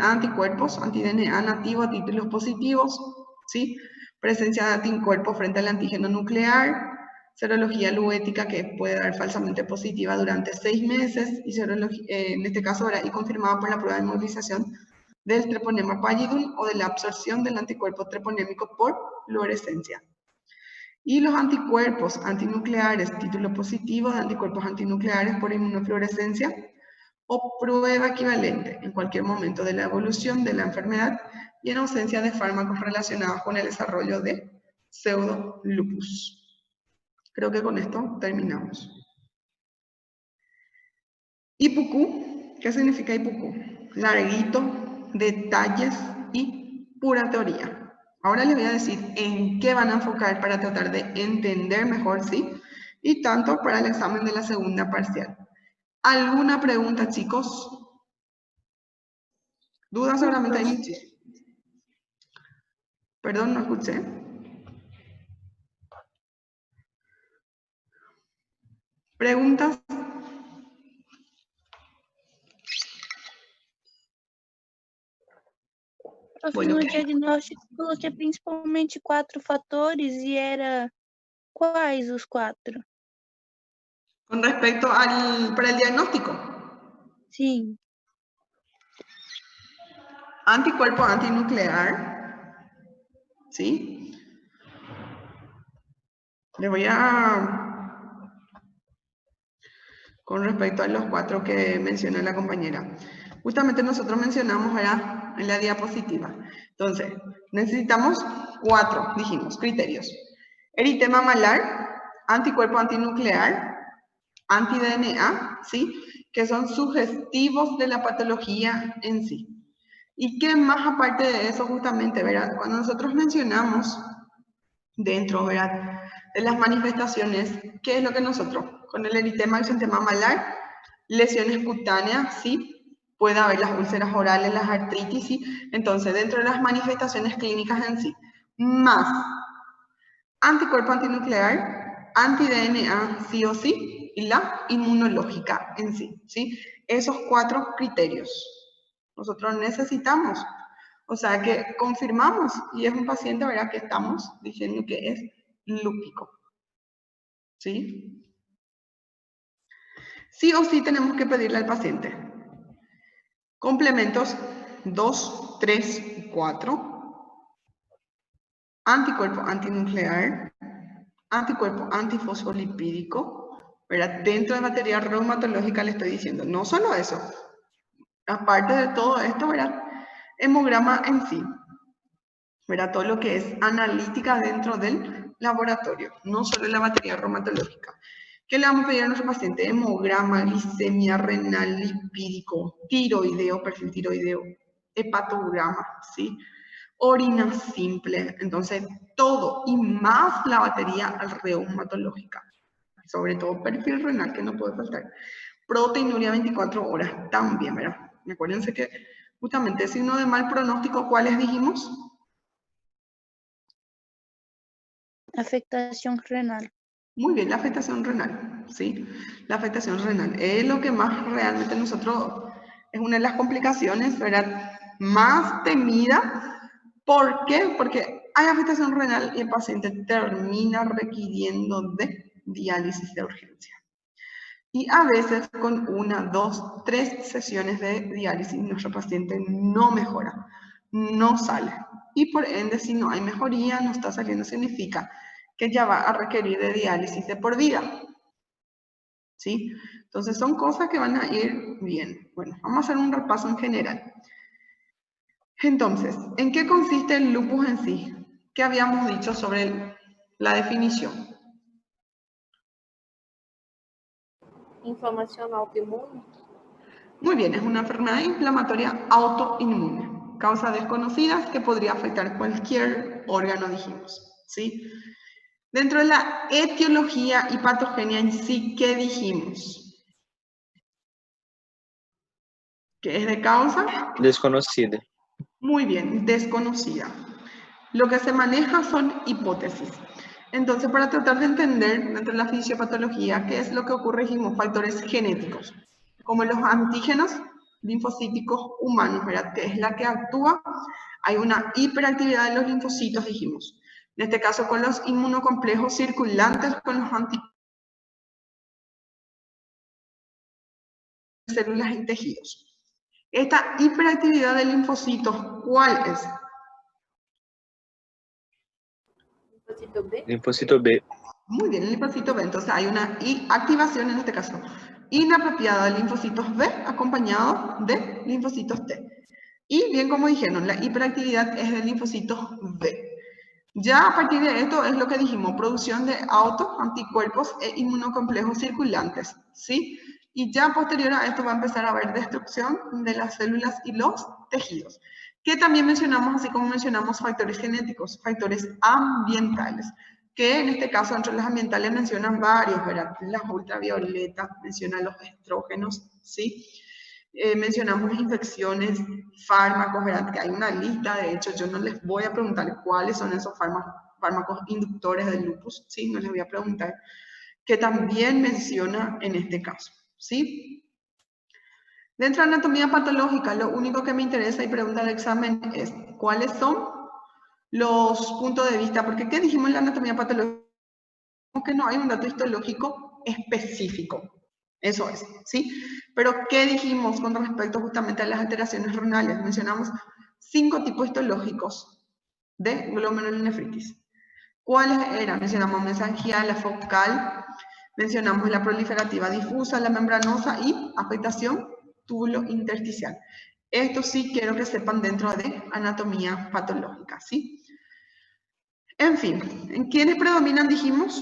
anticuerpos, anti-DNA nativo a títulos positivos, ¿sí? Presencia de anticuerpos frente al antígeno nuclear, serología luética que puede dar falsamente positiva durante 6 meses, y en este caso era y confirmada por la prueba de movilización del treponema pallidum o de la absorción del anticuerpo treponémico por fluorescencia. Y los anticuerpos antinucleares, título positivo de anticuerpos antinucleares por inmunofluorescencia o prueba equivalente en cualquier momento de la evolución de la enfermedad y en ausencia de fármacos relacionados con el desarrollo de pseudolupus. Creo que con esto terminamos. IPUQ, ¿qué significa IPUQ? Larguito, detalles y pura teoría. Ahora les voy a decir en qué van a enfocar para tratar de entender mejor, ¿sí? Y tanto para el examen de la segunda parcial. ¿Alguna pregunta, chicos? ¿Dudas? Seguramente hay muchísimas. Perdón, no escuché. ¿Preguntas? Bueno, no diagnóstico coloquei principalmente 4 fatores e era quais os 4? Con respecto para el diagnóstico. Sim. Anticuerpo antinuclear. ¿Sí? Le voy a... Con respecto a los 4 que mencionó la compañera. Justamente nosotros mencionamos era en la diapositiva. Entonces, necesitamos 4, dijimos, criterios. Eritema malar, anticuerpo antinuclear, anti-DNA, ¿sí? Que son sugestivos de la patología en sí. ¿Y qué más aparte de eso justamente, verdad? Cuando nosotros mencionamos dentro, ¿verdad?, de las manifestaciones, ¿qué es lo que nosotros? Con el eritema exantema malar, lesiones cutáneas, ¿sí? Puede haber las úlceras orales, las artritis, ¿sí? Entonces, dentro de las manifestaciones clínicas en sí, más anticuerpo antinuclear, anti-DNA, sí o sí, y la inmunológica en sí, ¿sí? Esos 4 criterios nosotros necesitamos. O sea que confirmamos, y es un paciente, ¿verdad?, que estamos diciendo que es lúpico. ¿Sí? Sí o sí tenemos que pedirle al paciente complementos 2, 3 y 4, anticuerpo antinuclear, anticuerpo antifosfolipídico, ¿verdad? Dentro de batería reumatológica le estoy diciendo, no solo eso, aparte de todo esto, ¿verdad?, hemograma en sí, ¿verdad?, todo lo que es analítica dentro del laboratorio, no solo la batería reumatológica. ¿Qué le vamos a pedir a nuestro paciente? Hemograma, glicemia renal, lipídico, tiroideo, perfil tiroideo, hepatograma, ¿sí? Orina simple, entonces todo y más la batería reumatológica, sobre todo perfil renal que no puede faltar. Proteinuria 24 horas también, ¿verdad? Acuérdense que justamente signo de mal pronóstico, ¿cuáles dijimos? Afectación renal. Muy bien, la afectación renal, ¿sí? La afectación renal es lo que más realmente nosotros, es una de las complicaciones, ¿verdad?, más temida. ¿Por qué? Porque hay afectación renal y el paciente termina requiriendo de diálisis de urgencia. Y a veces con 1, 2, 3 sesiones de diálisis nuestro paciente no mejora, no sale. Y por ende, si no hay mejoría, no está saliendo, significa que ya va a requerir de diálisis de por vida. ¿Sí? Entonces son cosas que van a ir bien. Bueno, vamos a hacer un repaso en general. Entonces, ¿en qué consiste el lupus en sí? ¿Qué habíamos dicho sobre la definición? Inflamación autoinmune. Muy bien, es una enfermedad inflamatoria autoinmune, causa desconocidas que podría afectar cualquier órgano, dijimos, ¿sí? Dentro de la etiología y patogenia en sí, ¿qué dijimos? ¿Qué es de causa? Desconocida. Muy bien, desconocida. Lo que se maneja son hipótesis. Entonces, para tratar de entender dentro de la fisiopatología qué es lo que ocurre, dijimos factores genéticos, como los antígenos linfocíticos humanos, ¿verdad? Que es la que actúa. Hay una hiperactividad de los linfocitos, dijimos. En este caso, con los inmunocomplejos circulantes con los anticuerpos, células y tejidos. Esta hiperactividad de linfocitos, ¿cuál es? Linfocito B. Linfocito B. Muy bien, el linfocito B. Entonces hay una activación, en este caso, inapropiada de linfocitos B acompañado de linfocitos T. Y bien, como dijeron, la hiperactividad es de linfocitos B. Ya a partir de esto es lo que dijimos, producción de autoanticuerpos e inmunocomplejos circulantes, ¿sí? Y ya posterior a esto va a empezar a haber destrucción de las células y los tejidos. Que también mencionamos, así como mencionamos factores genéticos, factores ambientales, que en este caso entre los ambientales mencionan varios, ¿verdad? Las ultravioletas, mencionan los estrógenos, ¿sí? Mencionamos las infecciones, fármacos, ¿verdad? Que hay una lista, de hecho yo no les voy a preguntar cuáles son esos fármacos inductores del lupus, ¿sí? No les voy a preguntar, que también menciona en este caso, ¿sí? Dentro de anatomía patológica, lo único que me interesa y pregunta del examen es cuáles son los puntos de vista, porque ¿qué dijimos en la anatomía patológica? Que no hay un dato histológico específico. Eso es, ¿sí? Pero, ¿qué dijimos con respecto justamente a las alteraciones renales? Mencionamos 5 tipos histológicos de glomerulonefritis. ¿Cuáles eran? Mencionamos mesangial, la focal, mencionamos la proliferativa difusa, la membranosa y afectación túbulo-intersticial. Esto sí quiero que sepan dentro de anatomía patológica, ¿sí? En fin, ¿en quiénes predominan, dijimos?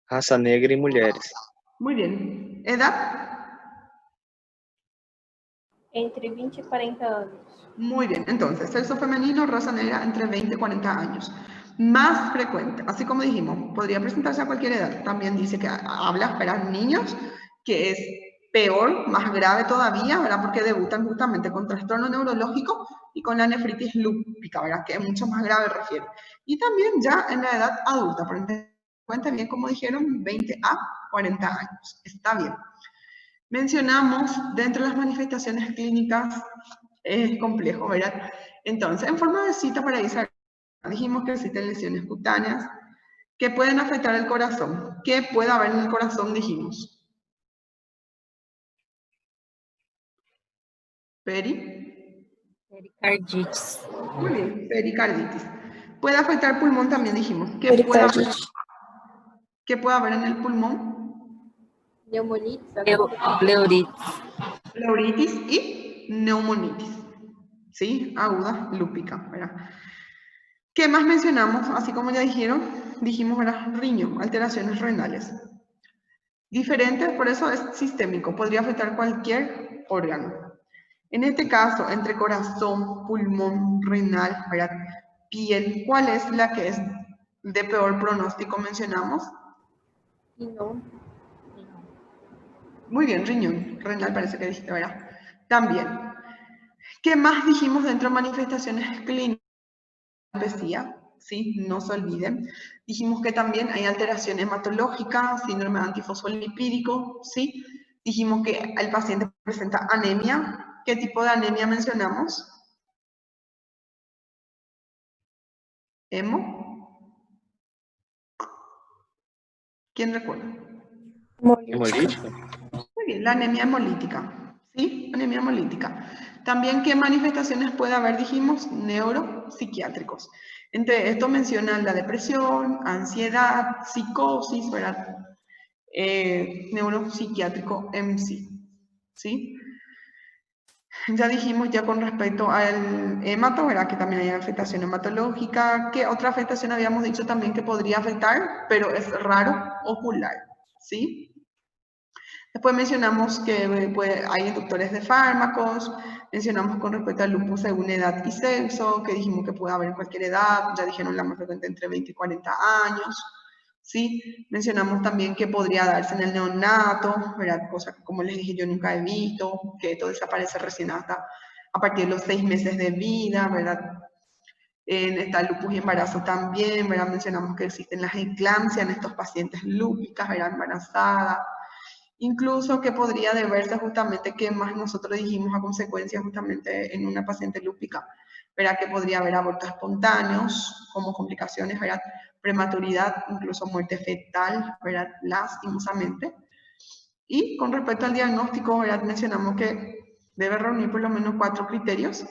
Raça negra y mujeres. Muy bien. ¿Edad? Entre 20 y 40 años. Muy bien. Entonces, sexo femenino, raza negra, entre 20 y 40 años. Más frecuente, así como dijimos, podría presentarse a cualquier edad. También dice que habla para niños, que es peor, más grave todavía, ¿verdad? Porque debutan justamente con trastorno neurológico y con la nefritis lúpica, ¿verdad? Que es mucho más grave, refiere. Y también ya en la edad adulta, por cuenta bien, como dijeron, 20 a 40 años. Está bien. Mencionamos dentro de las manifestaciones clínicas, es complejo, ¿verdad? Entonces, en forma de cita para irse, dijimos que existen lesiones cutáneas que pueden afectar el corazón. ¿Qué puede haber en el corazón? Dijimos. Pericarditis. Muy bien, pericarditis. Puede afectar pulmón también, dijimos. ¿Qué puede haber en el pulmón? Neumonitis. Pleuritis. Pleuritis y neumonitis. ¿Sí? Aguda, lúpica, ¿verdad? ¿Qué más mencionamos? Así como ya dijimos, ¿verdad? Riñón, alteraciones renales. Diferente, por eso es sistémico, podría afectar cualquier órgano. En este caso, entre corazón, pulmón, renal, ¿verdad? Piel, ¿cuál es la que es de peor pronóstico mencionamos? Riñón. Muy bien, riñón, renal parece que dijiste, ¿verdad? También. ¿Qué más dijimos dentro de manifestaciones clínicas? ¿Sí? No se olviden. Dijimos que también hay alteración hematológica, síndrome antifosfolipídico, ¿sí? Dijimos que el paciente presenta anemia. ¿Qué tipo de anemia mencionamos? ¿Hemo? ¿Quién recuerda? Hemolítica. Muy bien, la anemia hemolítica, ¿sí? Anemia hemolítica. También, ¿qué manifestaciones puede haber? Dijimos, neuropsiquiátricos. Entre esto mencionan la depresión, ansiedad, psicosis, ¿verdad? Neuropsiquiátrico MC, ¿sí? Ya dijimos ya con respecto al hemato, ¿verdad? Que también hay afectación hematológica. ¿Qué otra afectación habíamos dicho también que podría afectar? Pero es raro, ocular, ¿sí? Después mencionamos que hay inductores de fármacos, mencionamos con respecto al lupus según edad y sexo, que dijimos que puede haber en cualquier edad, ya dijeron la más frecuente entre 20 y 40 años, ¿sí? Mencionamos también que podría darse en el neonato, ¿verdad? Cosa que como les dije yo nunca he visto, que esto desaparece recién hasta a partir de los 6 meses de vida, ¿verdad? Está el lupus y embarazo también, ¿verdad? Mencionamos que existen las eclampsias en estos pacientes lúpicas, ¿verdad? Embarazadas. Incluso que podría deberse justamente, que más nosotros dijimos a consecuencia justamente en una paciente lúpica, ¿verdad? Que podría haber abortos espontáneos como complicaciones, ¿verdad? Prematuridad, incluso muerte fetal, ¿verdad? Lastimosamente. Y con respecto al diagnóstico, ¿verdad? Mencionamos que debe reunir por lo menos 4 criterios,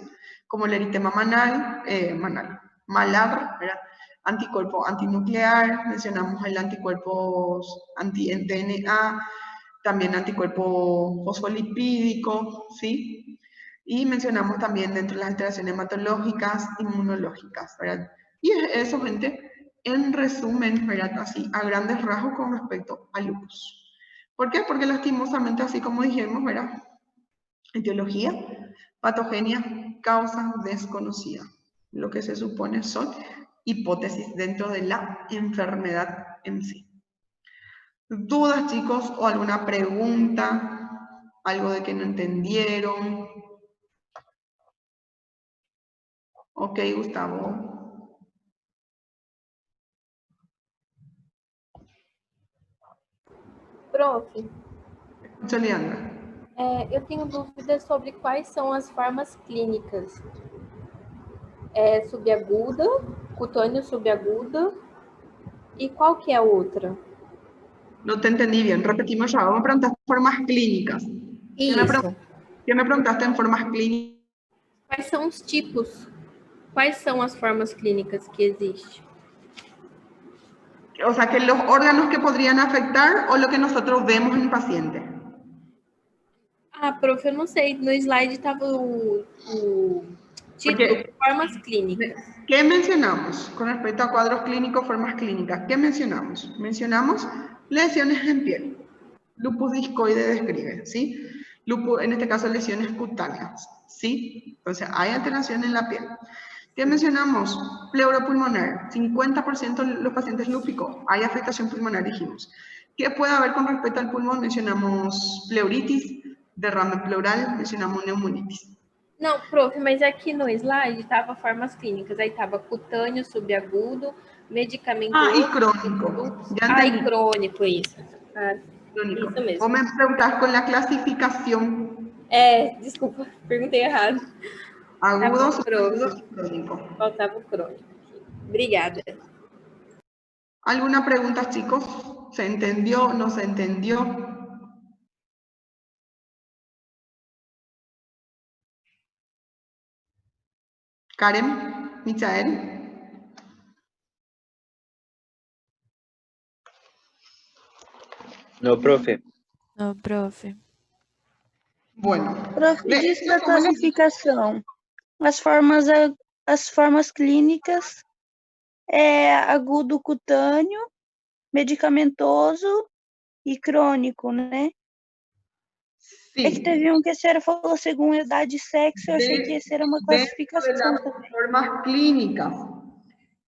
como el eritema malar, ¿verdad? Anticuerpo antinuclear, mencionamos el anticuerpo anti-DNA, también anticuerpo fosfolipídico, ¿sí? Y mencionamos también dentro de las alteraciones hematológicas, inmunológicas, ¿verdad? Y eso, gente, en resumen, ¿verdad? Así, a grandes rasgos con respecto al lupus. ¿Por qué? Porque lastimosamente, así como dijimos, ¿verdad? Etiología, patogenia, causa desconocida. Lo que se supone son hipótesis dentro de la enfermedad en sí. ¿Dudas, chicos? ¿O alguna pregunta? ¿Algo de que no entendieron? Ok, Gustavo. Prof, Escucha, Leandra. eu tenho dúvidas sobre quais são as formas clínicas. Subaguda, cutâneo subaguda, e qual que é a outra? No te entendí bien. Repetimos ya. Vamos a preguntar formas clínicas. Isso. ¿Qué me preguntaste en formas clínicas? Quais são os tipos? Quais são as formas clínicas que existem? O sea, que los órganos que podrían afectar o lo que nosotros vemos en el paciente. Ah, prof, eu não sei. No slide estava o título, Porque, formas clínicas. ¿qué mencionamos con respecto a cuadros clínicos, formas clínicas? ¿Qué mencionamos? Mencionamos lesiones en piel. Lupus discoide describe, ¿sí? Lupus, en este caso, lesiones cutáneas, ¿sí? Entonces, hay alteración en la piel. ¿Qué mencionamos? Pleuropulmonar. 50% de los pacientes lúpicos hay afectación pulmonar, dijimos. ¿Qué puede haber con respecto al pulmón? Mencionamos pleuritis, derrame pleural, mencionamos neumonitis. Não, prof, mas aqui no slide estava formas clínicas. Aí estava cutâneo, subagudo, medicamentoso. Ah, y crónico. Ya entendí. E crônico, isso. Ah, Crónico. isso mesmo. Vos me preguntás con la clasificación. Desculpa, perguntei errado. Agudo, Tá bom, prof. subagudo y crónico. Faltava o crônico. Obrigada. ¿Alguna pregunta, chicos? ¿Se entendió? ¿No se entendió? Karen, Michael. No, profe. No, profe. Bueno. Prof, diz da como les- classificação. As formas clínicas é agudo cutâneo, medicamentoso e crônico, né? É que Sí. teve um que a senhora falou segundo idade e sexo, eu achei que esse era uma Dentro de classificação las também. formas clínicas,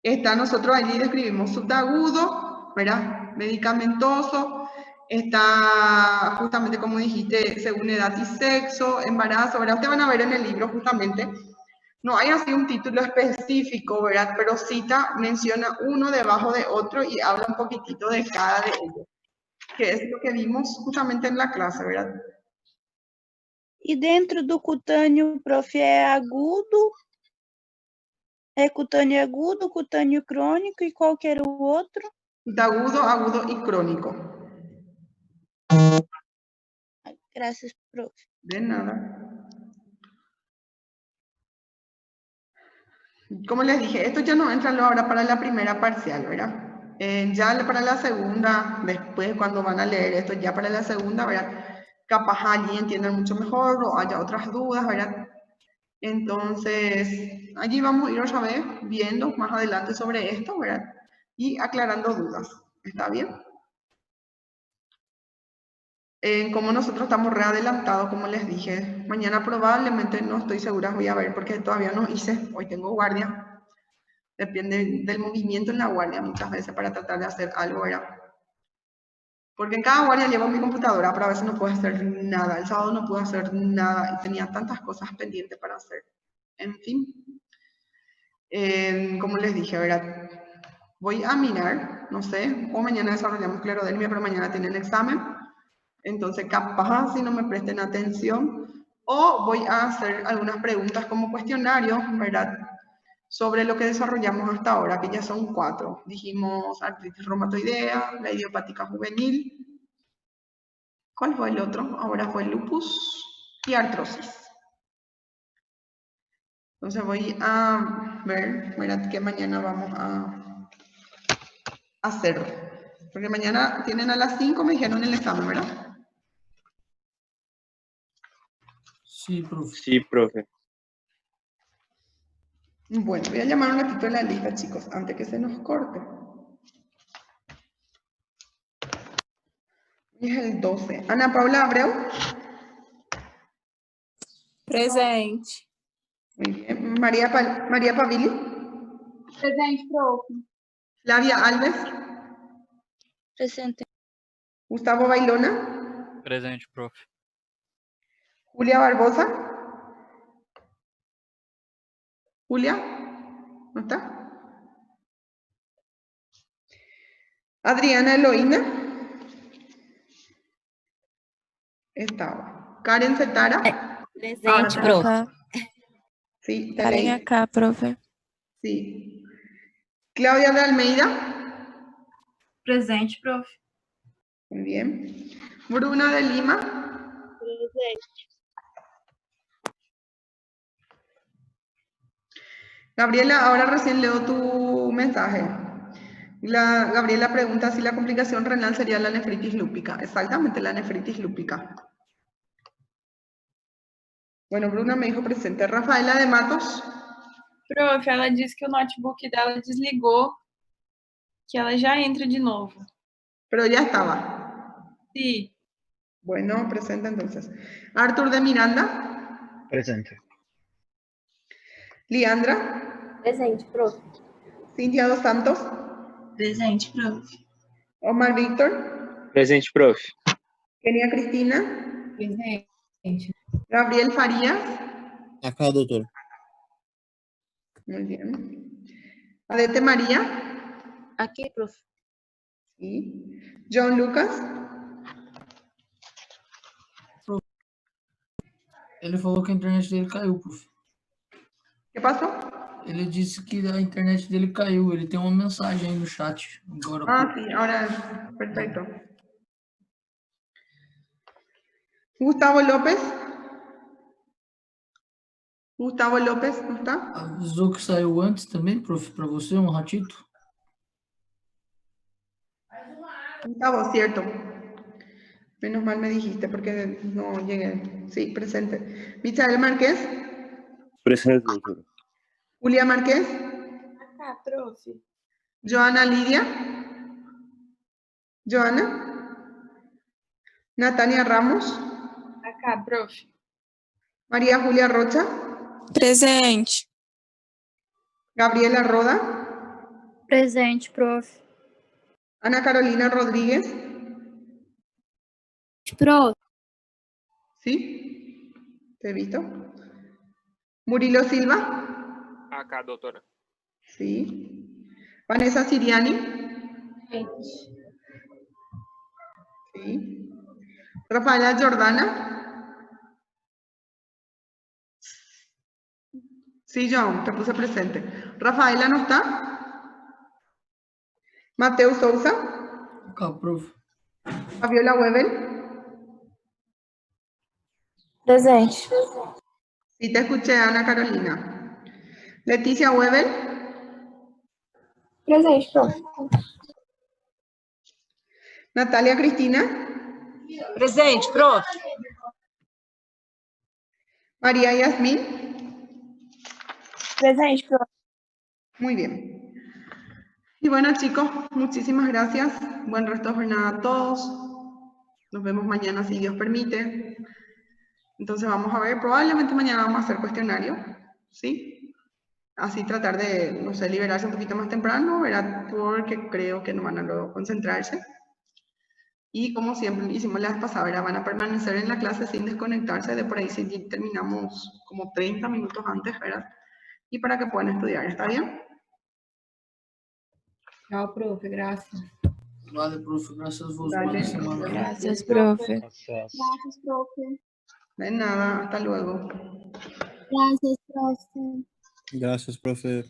está, nosotros allí describimos subagudo, ¿verdad? Medicamentoso, está justamente como dijiste, según edad y sexo, embarazo, ¿verdad? Ustedes van a ver en el libro justamente, no hay así un título específico, ¿verdad? Pero cita, menciona uno debajo de otro y habla un poquitito de cada de ellos, que es lo que vimos justamente en la clase, ¿verdad? E dentro do cutâneo, prof, cutâneo agudo, cutâneo crônico e qual que era o outro? Agudo, agudo y crónico. Graças, prof. De nada. Como les dije, esto ya no entra ahora para la primera parcial, ¿verdad? Ya para la segunda, después cuando van a leer esto, ya para la segunda, ¿verdad? Capaz allí entiendan mucho mejor o haya otras dudas, ¿verdad? Entonces, allí vamos a ir otra vez viendo más adelante sobre esto, ¿verdad? Y aclarando dudas. ¿Está bien? Como nosotros estamos readelantados, como les dije, mañana probablemente no estoy segura, voy a ver porque todavía no hice, hoy tengo guardia. Depende del movimiento en la guardia muchas veces para tratar de hacer algo, ¿verdad? Porque en cada guardia llevo mi computadora, pero a veces no puedo hacer nada. El sábado no puedo hacer nada y tenía tantas cosas pendientes para hacer. En fin, como les dije, ¿verdad? Voy a mirar, no sé, o mañana desarrollamos clerodermia, pero mañana tienen examen. Entonces, capaz si no me presten atención, o voy a hacer algunas preguntas como cuestionario, ¿verdad? Sobre lo que desarrollamos hasta ahora, que ya son 4. Dijimos artritis reumatoidea, la idiopática juvenil. ¿Cuál fue el otro? Ahora fue lupus y artrosis. Entonces voy a ver, ¿verdad? Que mañana vamos a hacer. Porque mañana tienen a las 5, me dijeron el examen, ¿verdad? Sí, profe. Sí, profe. Bueno, voy a llamar un ratito a la lista, chicos, antes que se nos corte. Es el 12. Ana Paula Abreu. Presente. Muy bien. María Pavili. Presente, profe. Flavia Alves. Presente. Gustavo Bailona. Presente, profe. Julia Barbosa. Julia. ¿No está? Adriana Eloína. Estaba. Karen Cetara. Presente, profe. Sí, te Karen leí. acá, profe. Sí. Claudia de Almeida. Presente, profe. Muy bien. Bruna de Lima. Presente. Gabriela, ahora recién leo tu mensaje. Gabriela pregunta si la complicación renal sería la nefritis lúpica. Exactamente, la nefritis lúpica. Bueno, Bruna me dijo presente. Rafaela de Matos. Prof, ela disse que o notebook dela desligou, que ela já entra de novo. Pero ya estaba. Sí. Bueno, presente entonces. Arthur de Miranda. Presente. Liandra. Presente, profe. Cintia dos Santos. Presente, profe. Omar Víctor. Presente, profe. Kenia Cristina. Presente. Gabriel Farías. Acá, doutor. Muy bien. Adete María. Aqui, profe. Sí. John Lucas. Ele falou que a internet dele caiu, profe. ¿Qué pasó? Ele disse que a internet dele caiu. Ele tem uma mensagem aí no chat. Agora, Ah, sí, ahora, perfecto. Gustavo López. Gustavo López, ¿no está? avisou que saiu antes também, profe, para você, um ratito? Gustavo, cierto. Menos mal me dijiste porque no llegué. Sí, presente. Michael Márquez. Presente, doutor. Julia Márquez. Acá, profe. Joana Lidia. Joana. Natania Ramos. Acá, profe. María Julia Rocha. Presente. Gabriela Roda. Presente, profe. Ana Carolina Rodríguez. Profe. ¿Sí? ¿Te he visto? Murilo Silva. Acá, doutora. Sí. Vanessa Siriani. Sí. Rafaela Jordana. Sí, John, te puse presente. Rafaela no está. Mateo Sousa. Acá, profe. Fabiola Webel. Presente. Sí, te escuché, Ana Carolina. Leticia Webel. Presente, prof. Natalia Cristina. Presente, prof. María Yasmín. Presente, prof. Muy bien. Y bueno, chicos, muchísimas gracias. Buen resto de jornada a todos. Nos vemos mañana si Dios permite. Entonces vamos a ver, probablemente mañana vamos a hacer cuestionario, ¿sí? Así tratar de, no sé, liberarse un poquito más temprano, ¿verdad? Porque creo que no van a luego concentrarse. Y como siempre hicimos la vez pasada, ¿verdad? Van a permanecer en la clase sin desconectarse, de por ahí si terminamos como 30 minutos antes, ¿verdad? Y para que puedan estudiar, ¿está bien? Chao, profe, gracias. Vale, profe, gracias a vos. Dale. Buena semana. Gracias, profe. Gracias. Gracias, profe. De nada, hasta luego. Gracias, profe. Gracias, profe.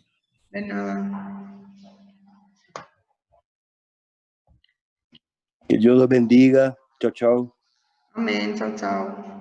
De nada. Que Dios los bendiga. Chao, chao. Amén, chao, chao.